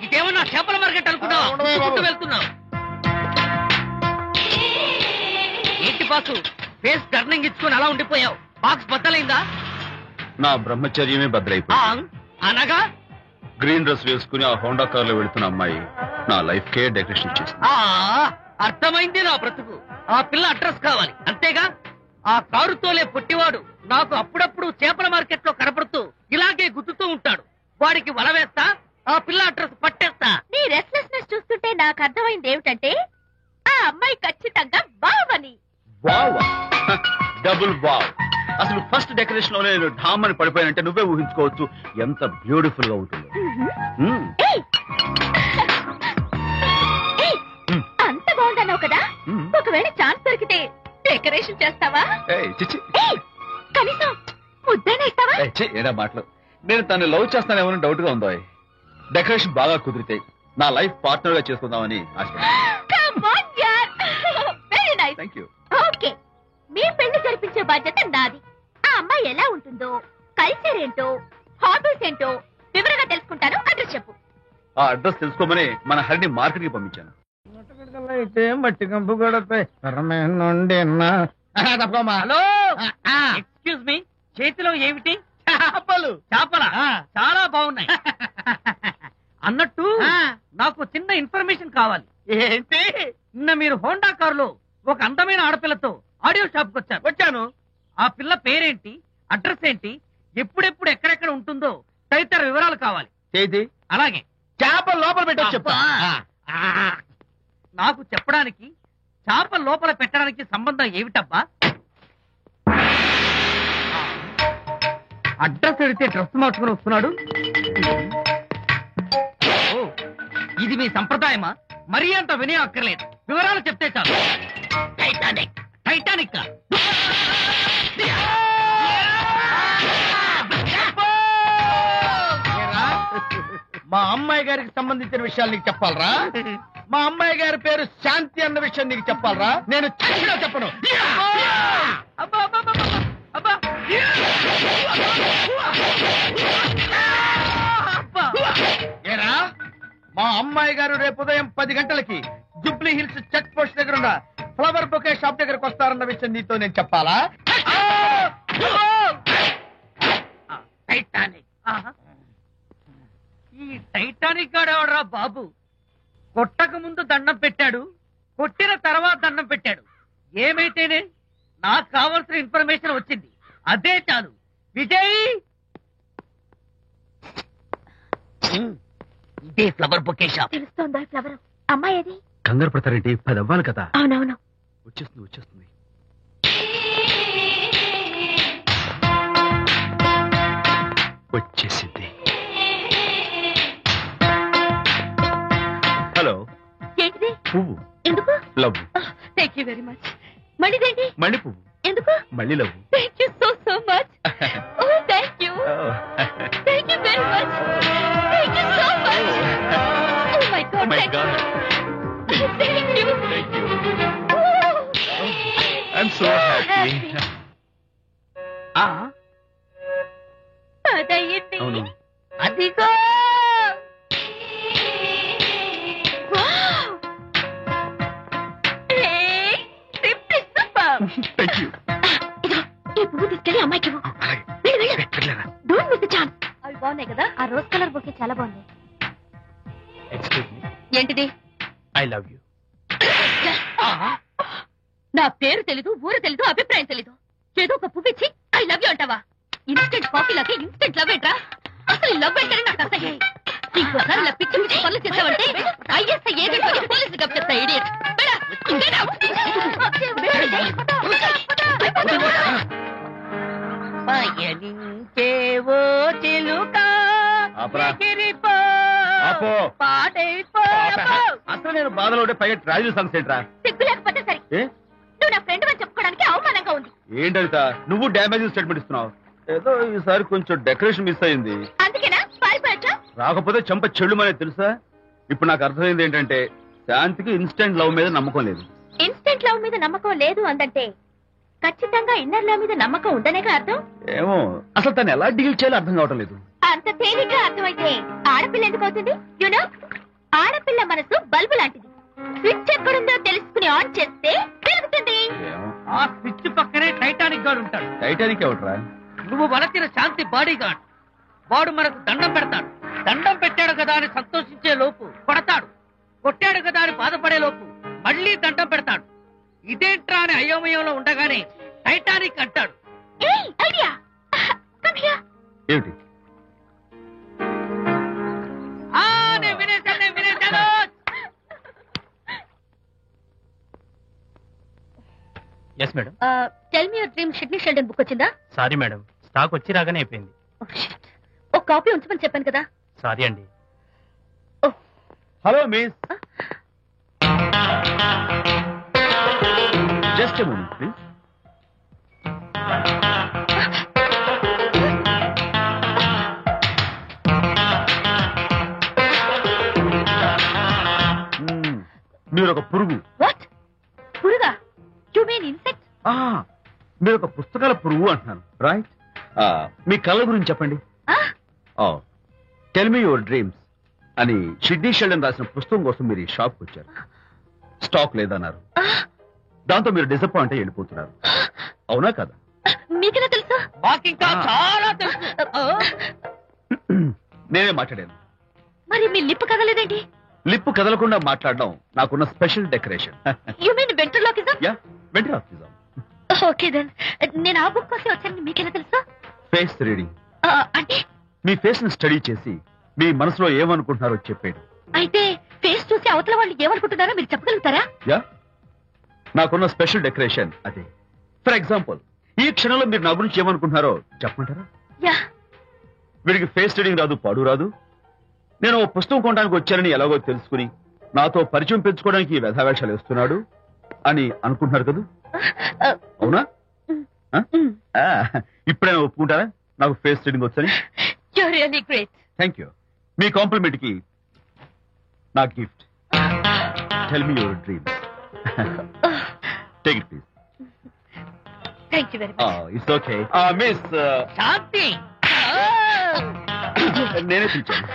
ఇదేమన్నా చేపల మార్కెట్ అనుకున్నావు? వెళ్తున్నావు ఏంటి బాసు? ఫేస్ టర్నింగ్ ఇచ్చుకొని అలా ఉండిపోయావు. బాక్స్ బద్దలైందా? నా బ్రహ్మచర్యమే బద్దలైపోయింది. అనగా గ్రీన్ డ్రెస్ వేసుకుని ఆ హోండా కార్ లో వెళుతున్న అమ్మాయి నా లైఫ్ కే డెకరేషన్ ఇచ్చేసింది. అర్థమైంది నా బ్రతుకు. ఆ పిల్ల అడ్రస్ కావాలి అంతేగా? ఆ కారుతోలే పొట్టివాడు నాకు అప్పుడప్పుడు చేపల మార్కెట్ లో కనపడుతూ ఇలాగే గుద్దుతూ ఉంటాడు. వాడికి వల వేస్తా, ఆ పిల్ల అడ్రస్ పట్టేస్తా. నీ రెస్ట్లెస్నెస్ చూస్తుంటే నాకు అర్థమైంది ఏమిటంటే ఆ అమ్మాయి ఖచ్చితంగా బావని. Double wow. అసలు ఫస్ట్ డెకరేషన్ లోనే నేను ఢామ్ అని పడిపోయానంటే నువ్వే ఊహించుకోవచ్చు ఎంత బ్యూటిఫుల్ గా ఉంటుందో. అంత బాగుందన్నావు కదా, ఒకవేళ ఛాన్స్ దొరికితే డెకరేషన్ చేస్తావా? కనీసం ముద్దైనా ఇస్తావా? ఏడా మాటలు. నేను తను లవ్ చేస్తానేమో డౌట్ గా ఉందో. డెకరేషన్ బాగా కుదిరితే నా లైఫ్ పార్ట్నర్ గా చేసుకుందామని ఆశ. Very nice. ఓకే, మీ పెళ్లి జరిపించే బాధ్యత నాది. ఆ అమ్మాయి ఎలా ఉంటుందో, కల్చర్ ఏంటో, హాబీస్ ఏంటో వివరంగా తెలుసుకుంటాను. అడ్రస్ చెప్పు. ఆ అడ్రస్ తెలుసుకోమని మన హరిని మార్కెట్ కి పంపించాను. అయితే మట్టి కంపు కూడా హలో, ఎక్స్క్యూజ్ మీ, చేతిలో ఏమిటి? చేపలు. చేపలా? చాలా బాగున్నాయి. అన్నట్టు నాకు చిన్న ఇన్ఫర్మేషన్ కావాలి. ఏంటి? నిన్న మీరు హోండా కారులో ఒక అందమైన ఆడపిల్లతో ఆడియో షాప్ కు వచ్చాను. ఆ పిల్ల పేరేంటి, అడ్రస్ ఏంటి, ఎప్పుడెప్పుడు ఎక్కడెక్కడ ఉంటుందో తదితర వివరాలు కావాలి. అలాగే చేపలు లోపల పెట్టచ్చు చెప్తా. నాకు చెప్పడానికి చేప లోపల పెట్టడానికి సంబంధం ఏమిటబ్బా? అడ్రస్ అడిగితే డ్రెస్ మార్చుకుని వస్తున్నాడు. ఇది మీ సంప్రదాయమా? మరీ అంత వినయం అక్కర్లేదు, వివరాలు చెప్తే చాలు. టైటానిక్. టైటానిక్ మా అమ్మాయి గారికి సంబంధించిన విషయాలు నీకు చెప్పాలరా? మా అమ్మాయి గారి పేరు శాంతి అన్న విషయం నీకు చెప్పాలరా? నేను చచ్చినా చెప్పను. ఏరా, మా అమ్మాయి గారు రేపు ఉదయం 10 గంటలకి జూబ్లీ హిల్స్ చెక్ పోస్ట్ దగ్గర ఉన్న ఫ్లవర్ బొకే షాప్ దగ్గరకు వస్తారన్న విషయం నీతో నేను చెప్పాలా? టైటానిక్. ఈ టైటానిక్ గాడెవడరా బాబు? కొట్టక ముందు దండం పెట్టాడు, కొట్టిన తర్వాత దండం పెట్టాడు. ఏమైతేనే నాకు కావాల్సిన ఇన్ఫర్మేషన్ వచ్చింది, అదే చాలు. విజయ్, ఇదే ఫ్లవర్ బొకే షాప్. తెలుస్తోందా ఫ్లవర్? అమ్మాయి ఏది? కంగారు పడతారేంటి? 10 అవ్వాలి కదా. అవునవును, వచ్చేస్తుంది వచ్చేస్తుంది. వచ్చేసింది. హలో. ఏంటిది? పువ్వు. ఎందుకు? Love. Thank you very much. మళ్ళీదేంటి? మళ్ళీ పువ్వు. ఎందుకు? మళ్ళీ love. Thank you so much. Oh thank you. Thank you very much. Thank you so much. Oh my God. My God. Thank you. I'm so happy. అదయ్యింది. అవును. అదిగో. Thank you. ఈ పువ్వు తీసుకెళ్ళి అమ్మాయికి ఇవ్వు. Don't miss the chance. అవి బాగున్నాయి కదా? ఆ రోజ్ కలర్ బొకే చాలా బాగుంది. Excuse me. ఏంటిది? I love you. నా పేరు తెలీదు, ఊరు తెలీదు, అభిప్రాయం తెలీదు. ఏదో ఒక పువ్వు ఇచ్చి ఐ లవ్ యూ అంటావా? ఇన్స్టెంట్ కాఫీ లాగే ఇన్స్టెంట్ లవ్ ఏంట్రా? అసలు లవ్ ఏంటని నాకు అసహ్యం. ఇంకోసారి ఇలా పిచ్చి పిచ్చి పనులు చేసావంటే ఐఎస్ఐ ఏజెంట్ వచ్చి పోలీసులు కప్పిస్తా. ఇడియట్. పయనించేవో చిలుక ఎగిరిపో ఆపో. పాడైపో. అసలు నేను బాధలో ఉంటే పైగా ట్రాజడీ సాంగ్స్ ఏంట్రా? సిగ్గు లేకపోతే సరే. నువ్వు నా ఫ్రెండ్ అని చెప్పుకోవడానికి అవమానంగా ఉంది. ఏంటంట నువ్వు డ్యామేజింగ్ స్టేట్మెంట్ ఇస్తున్నావు? ఏదో ఈసారి కొంచెం డెకరేషన్ మిస్ అయింది. అందుకేనా పారిపోయా? రాకపోతే చెంప చెల్లుమనేది తెలుసా? ఇప్పుడు నాకు అర్థమైంది ఏంటంటే శాంతికి ఇన్స్టెంట్ లవ్ మీద నమ్మకం లేదు. ఇన్స్టెంట్ లవ్ మీద నమ్మకం లేదు అందంటే ఖచ్చితంగా ఇన్నర్ లవ్ మీద నమ్మకం ఉందనేగా అర్థం. ఏమో అసలు తను ఎలా డీల్ చేయాలో అర్థం కావటం లేదు. అంత తేలిగ్గా అర్థమైతే ఆడపిల్ల ఎందుకు అవుతుంది? యూనో, ఆడపిల్ల మనసు బల్బు లాంటిది. స్విచ్ ఎక్కడుందో తెలుసుకుని ఆన్ చేస్తే పెరుగుతుంది. ఆ స్విచ్ పక్కనే టైటానిక్ గార్డ్ ఉంటాడు. టైటానిక్ ఎవట్రా? నువ్వు వలచిన శాంతి బాడీ గార్డ్. వాడు మనకు దండం పెడతాడు. దండం పెట్టాడు కదా అని సంతోషించే లోపు కొడతాడు. కొట్టాడు కదా అని బాధపడే లోపు మళ్ళీ దండం పెడతాడు. ఇదేంట్రా అని అయోమయంలో ఉండగానే టైటానిక్ అంటాడు. ఏమిటి? నేను వినేశాను. Yes madam. Tell me your dream Sidney Sheldon book వచ్చిందా? సారీ మేడం, స్టాక్ వచ్చి రాగానే అయిపోయింది. ఒక కాపీ ఉంచమని చెప్పాను కదా. సారీ అండి. Hello miss, just a moment please. మీరు ఒక పురుగు. వాట్? పురుగా? You mean insect? మీరు ఒక పుస్తకాల పురుగు అంటున్నాను, రైట్? మీ కళ్ళ గురించి చెప్పండి. టెల్ మీ యువర్ డ్రీమ్స్ అని షిడ్నీ షెల్డన్ రాసిన పుస్తకం కోసం మీరు ఈ షాప్కి వచ్చారు. స్టాక్ లేదన్నారు. దాంతో మీరు డిసప్పాయింట్ అయ్యి వెళ్ళిపోతున్నారు. అవునా కదా? మీకెలా తెలుసు? మాకింకా చాలా తెలుసు. నేనే మాట్లాడాను. మరి మీ లిప్ కదలేదేంటి? లిప్పు కదలకుండా మాట్లాడడం నాకున్న special decoration. You mean ventriloquism? Yeah, ventriloquism. Okay then. నేను ఆ బుక్ కోసం వచ్చాను. మీకెలా తెలుసు? Face reading. అంటే మీ ఫేస్ ని స్టడీ చేసి మీ మనసులో ఏమనుకుంటున్నారో చెప్పాడు. అయితే ఫేస్ చూసి అవతల వాళ్ళు ఏమనుకుంటున్నారో మీరు చెప్పగలుగుతారా? యా, నాకున్న స్పెషల్ డెకరేషన్ అదే. ఫర్ ఎగ్జాంపుల్, ఈ క్షణంలో మీరు నా గురించి ఏమనుకుంటున్నారో చెప్పమంటారా? యా. వీడికి ఫేస్ రీడింగ్ రాదు, పాడు రాదు. నేను ఓ పుస్తకం కొనడానికి వచ్చానని ఎలాగో తెలుసుకుని నాతో పరిచయం పెంచుకోవడానికి ఈ వ్యధావేషాలు వేస్తున్నాడు అని అనుకుంటున్నారు కదా? అవునా? ఇప్పుడైనా ఒప్పుకుంటారా నాకు ఫేస్ రీడింగ్ వచ్చని? You're really great. Thank you. మీ కాంప్లిమెంట్ కి నా gift. Tell me your dreams. Take it please. Thank you very much. It's okay. Miss Shanti, నేనే పిలిచాను.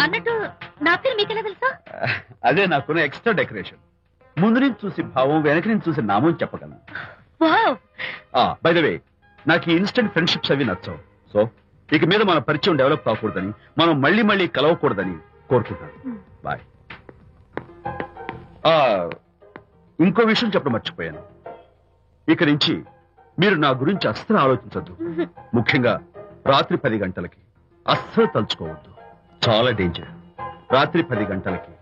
అన్నట్టు నా పేరు మీకెలా తెలుసా? అదే నాకున్న ఎక్స్ట్రా డెకరేషన్. ముందు నుంచి చూసి భావం, వెనక నుంచి చూసి నామం చెప్పగలను. వావ్. బై ద వే, నాకు ఈ ఇన్స్టెంట్ ఫ్రెండ్షిప్స్ అవి నచ్చవు. సో ఇక మీద మన పరిచయం డెవలప్ కాకూడదని, మనం మళ్ళీ మళ్ళీ కలవకూడదని కోరుకుంటాను. బాయ్. ఇంకో విషయం చెప్పడం మర్చిపోయాను. ఇక నుంచి మీరు నా గురించి అస్సలు ఆలోచించద్దు. ముఖ్యంగా రాత్రి 10 గంటలకి అస్సలు తలుచుకోవద్దు. చాలా డేంజర్. రాత్రి 10 గంటలకి.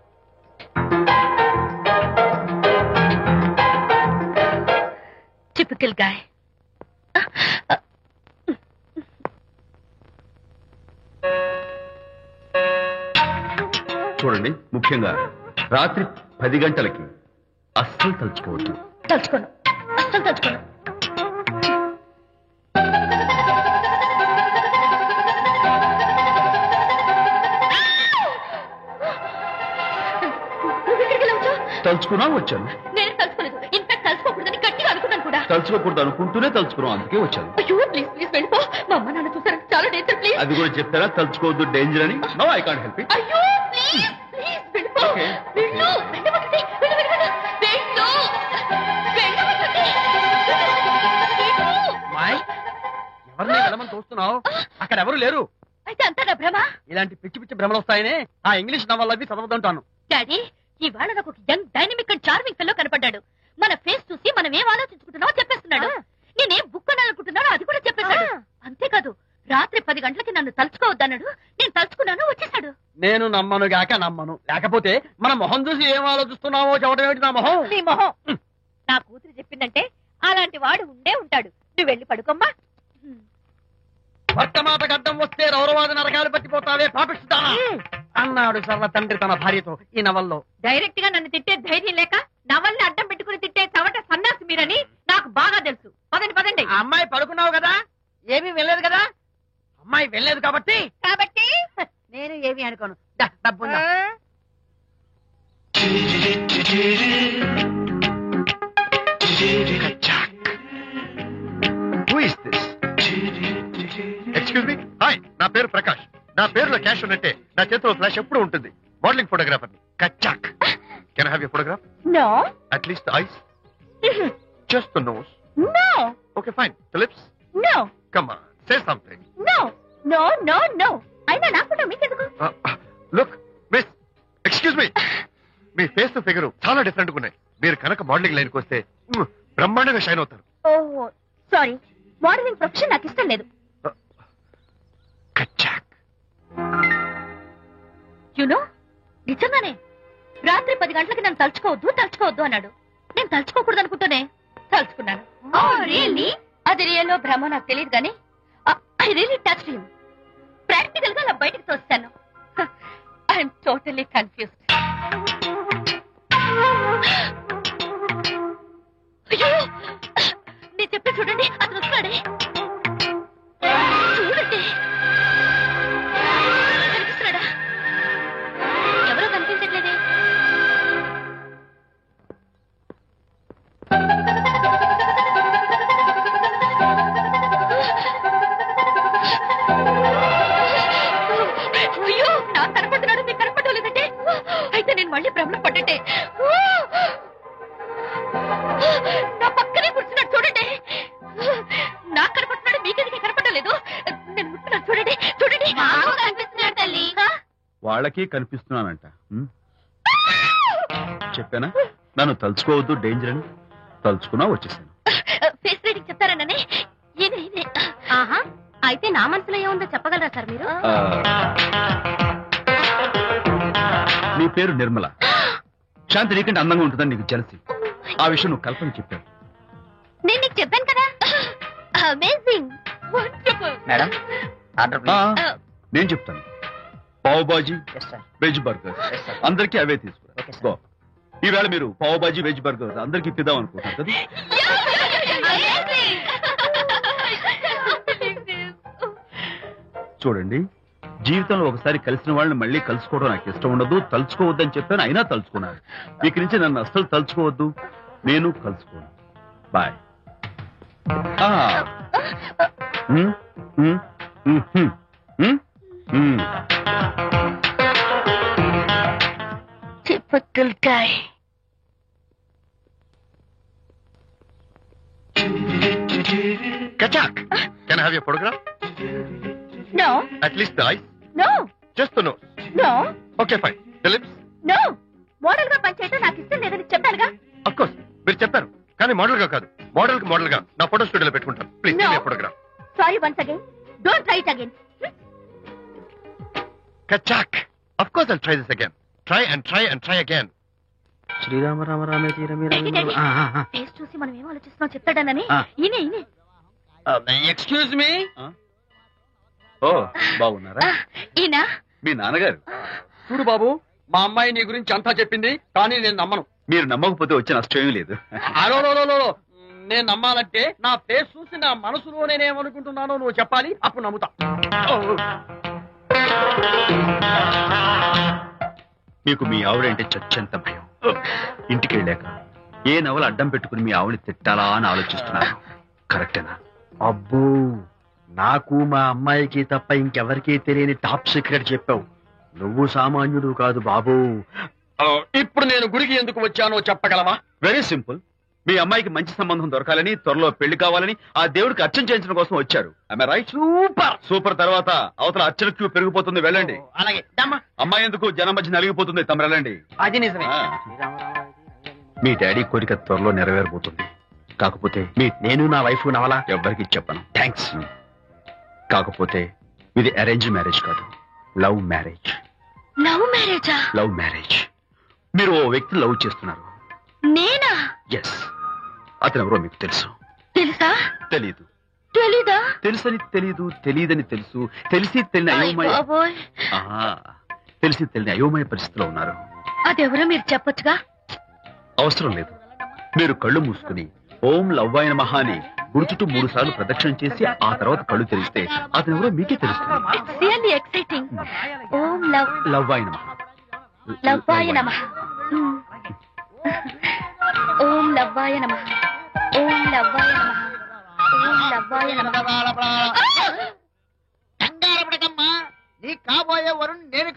Typical guy. చూడండి, ముఖ్యంగా రాత్రి 10 గంటలకి అస్సలు తలుచుకోవద్దు. తలుచుకోను, అస్సలు తలుచుకోను. తలుచుకున్నా వచ్చాను. నేను తలుచుకోలేదు. ఇన్ఫాక్ట్ తలుచుకోకూడదని గట్టిగా అనుకున్నాను కూడా. తలుచుకోకూడదు అనుకుంటూనే తలుచుకున్నాం, అందుకే వచ్చాను. అయ్యో ప్లీజ్ ప్లీజ్ వెళ్ళిపో. మా అమ్మ నాన్న చూసారు, చాలా డేంజర్. ప్లీజ్. అది కూడా చెప్తారా తలుచుకోవద్దు డేంజర్ అని? No, I can't help it. అయ్యో ప్లీజ్ ప్లీజ్ వెళ్ళిపో. వెళ్ళు, వెళ్ళమంటుంది. వెళ్ళు వెళ్ళు వెళ్ళు. వెళ్ళు, వెళ్ళమంటుంది. మాయ్, ఎవరిని వెళ్ళమని చూస్తున్నావు? అక్కడ ఎవరు లేరు. అయితే అంతా నా భ్రమ. ఇలాంటి పిచ్చి పిచ్చి భ్రమలు వస్తాయనే ఆ ఇంగ్లీష్ నవల్ అవి చదవదంటాను. డాడీ, ఇవాళ నాకు ఒక young dynamic and charming fellow కనపడ్డాడు. మన ఫేస్ చూసి మనం ఏం ఆలోచించుకుంటున్నామో చెప్పేస్తున్నాడు. నేనేం బుక్ అనాలనుకుంటున్నానో అది కూడా చెప్పేశాడు. అంతేకాదు, రాత్రి 10 గంటలకి నన్ను తలుచుకోవద్దన్నాడు. నేను తలుచుకున్నాను, వచ్చేసాడు. నేను నమ్మను గాక నమ్మను. లేకపోతే మన మొహం చూసి ఏం ఆలోచిస్తున్నావో చెప్పడం ఏమిటి నా మొహం? నీ మొహం. నా కూతురు చెప్పిందంటే అలాంటి వాడు ఉండే ఉంటాడు. నువ్వు వెళ్ళి పడుకోమ్మా. భర్త మాట గడ్డం వస్తే రౌరవాద నరకాలు పట్టిపోతావే పాపిస్తానా అన్నాడు సర్వ తండ్రి తన భార్యతో ఈ నవల్లో. డైరెక్ట్ గా నన్ను తిట్టే ధైర్యం లేక నవల్ని అడ్డం పెట్టుకుని తిట్టే చవట సన్నాసి మీరని నాకు బాగా తెలుసు. పదండి పదండి. అమ్మాయి పడుకున్నావు కదా, ఏమీ వెళ్ళలేదు కదా. అమ్మాయి వెళ్ళలేదు కాబట్టి నేను ఏమి అనుకోను. డబ్బు ఎక్స్క్యూజ్ మీ, హాయ్, నా పేరు ప్రకాష్. నా పేరులో క్యాష్ ఉన్నట్టే నా చేతిలో ఫ్లాష్ ఎప్పుడు ఉంటుంది. మోడలింగ్ ఫోటోగ్రాఫర్ కచ్చాక్. Can I have your photograph? No. At least eyes, just the nose. No. Okay fine. The lips? No. Come on, say something. No no no no. అయినా నా ఫోటో మీకెందుకు? లుక్ మిస్, ఎక్స్క్యూజ్ మీ, మీ face తో figure చాలా different గా ఉన్నాయి. మీరు కనుక మోడలింగ్ లైన్కి వస్తే బ్రహ్మాండంగా షైన్ అవుతారు. ఓహో సారీ, మోడలింగ్ ప్రొఫెషన్ నాకు ఇష్టం లేదు. యునో, నిజంగానే రాత్రి 10 గంటలకి నన్ను తలుచుకోవద్దు అన్నాడు. నేను తలుచుకోకూడదు అనుకుంటూనే తలుచుకున్నాను. అది రియల్లో భ్రమ నాకు తెలియదు కానీ I really touched him. Practical గా అలా బయటకు తోస్తాను. I'm totally confused. అయ్యో, నేను చెప్పి చూడండి, అతను వస్తున్నాడే. చూడండి, కనిపిస్తున్నాడా? ఎవరో కనిపించట్లేదే. అయ్యో, నాకు కనపడుతున్నాడు, మీకు కనపడలేదంటే అయితే నేను మళ్ళీ భ్రమలో పడ్డట్టే. నా పక్కనే కూర్చున్నాడు చూడండి. నాకు కనపడుతున్నాడు, మీకెందుకు కనపడలేదు? నేను ముట్టున్నాను చూడండి. చూడండి, కనిపిస్తున్నాడు తల్లి. వాళ్ళకి కనిపిస్తున్నానంట. చెప్పానా నన్ను తలుచుకోవద్దు డేంజర్ అని? తలుచుకున్నా వచ్చేసాను. ఫేస్ రీడింగ్ చెప్తారననే. ఆహా, అయితే నా మనసులో ఏముందో చెప్పగలరా సార్ మీరు? నీ పేరు నిర్మల. శాంతి నీకంటే అందంగా ఉంటుందని నీకు జలసి. ఆ విషయం నువ్వు కల్పన చెప్పావు. నేను నీకు చెప్పాను కదా. Amazing, wonderful. మేడం, ఆర్డర్ నేను చెప్తాను. పావ్ బాజీ, వెజ్ బర్గర్, అందరికీ అవే తీసుకురా. ఈవేళ మీరు పావ్ బాజీ వెజ్ బర్గర్ అందరికి ఇప్పిద్దాం అనుకుంటున్నారు కదా. చూడండి, జీవితంలో ఒకసారి కలిసిన వాళ్ళని మళ్ళీ కలుసుకోవడం నాకు ఇష్టం ఉండదు. తలుచుకోవద్దని చెప్పాను, అయినా తలుచుకున్నాను. ఇక నుంచి నన్ను అస్సలు తలుచుకోవద్దు, నేను కలుసుకోను. Bye. Typical guy. Kachak, can I have your photograph? No. At least the eyes? No. Just the nose? No. Okay, fine. The lips? No. Model గా పనిచేయటం నాకు ఇష్టం లేదని చెప్పానుగా. Of course, మీరు చెప్పారు, కానీ మోడల్ గా కాదు. మోడల్ గా నా ఫోటో స్టూడియోలో పెట్టుకుంటాను. Please give me photograph. Sorry once again. Don't try it again. Kachak, of course I'll try this again. Try and try and try again. Srirama Rama రామే తీరమే ఫేస్ చూసి మనం ఏం ఆలోచిస్తున్నాం చెప్తాడనని. ఈయనే. Excuse me. ఓ, బాగున్నారా? ఈయన మీ నాన్నగారు. చూడు బాబు, మా అమ్మాయి నీ గురించి అంతా చెప్పింది, కానీ నేను నమ్మను. మీరు నమ్మకపోతే వచ్చే నష్టం ఏమీ లేదు. నేను నమ్మాలంటే నా ఫేస్ చూసి నా మనసులో నేనేమనుకుంటున్నానో నువ్వు చెప్పాలి, అప్పుడు నమ్ముతా. మీకు మీ ఆవిడంటే చచ్చెంత భయం. ఇంటికి వెళ్ళాక ఏ నవల అడ్డం పెట్టుకుని మీ ఆవిడని తిట్టాలా అని ఆలోచిస్తున్నాను. కరెక్టేనా? అబ్బో, నాకు మా అమ్మాయికి తప్ప ఇంకెవరికీ తెలియని టాప్ సీక్రెట్ చెప్పావు. నువ్వు సామాన్యుడు కాదు బాబు. ఇప్పుడు నేను గుడికి ఎందుకు వచ్చానో చెప్పగలవా? Very simple. మీ అమ్మాయికి మంచి సంబంధం దొరకాలని, త్వరలో పెళ్లి కావాలని ఆ దేవుడికి అర్చన చేయించడం కోసం వచ్చారు. రైట్? సూపర్. తర్వాత అవతల అర్చన క్యూ పెరిగిపోతుంది, వెళ్ళండి. అలాగే. అమ్మాయి ఎందుకు జనం మధ్య నలిగిపోతుంది, తమ వెళ్ళండి. అది నిజమే. మీ డాడీ కోరిక త్వరలో నెరవేరబోతుంది. కాకపోతే నేను నా వైఫ్ నవలా ఎవ్వరికి చెప్పను. థ్యాంక్స్. కాకపోతే ఇది అరేంజ్ మ్యారేజ్ కాదు, లవ్ మ్యారేజ్. Love marriage. మీరు ఓ వ్యక్తి లవ్ చేస్తున్నారు. నేనా? ఎస్. అతను ఎవరో మీకు తెలుసు. తెలుసా? తెలీదు. తెలీదా? తెలుసని తెలీదు, తెలియదని తెలుసు, తెలిసి తెలియని అయోమయ తెలిసి తెలియని అయోమయ పరిస్థితిలో ఉన్నారు. అదెవరో మీరు చెప్పొచ్చుగా. అవసరం లేదు. మీరు కళ్ళు మూసుకుని ఓం లవ్వాయ నమః అని గుడి చుట్టూ 3 సార్లు ప్రదక్షిణ చేసి ఆ తర్వాత కళ్ళు తెరిస్తే అతను ఎవరో మీకే తెలుస్తుంది. Really exciting. ఓం లవ్వాయ నమః. లవ్వాయ నమః. ఓం లవ్వాయ నమః. ఓం లవ్వాయ నమః. ఓం లవ్వాయ నమః. కంగారు పడకమ్మా, నీ కాబోయే వరుణ్ నేను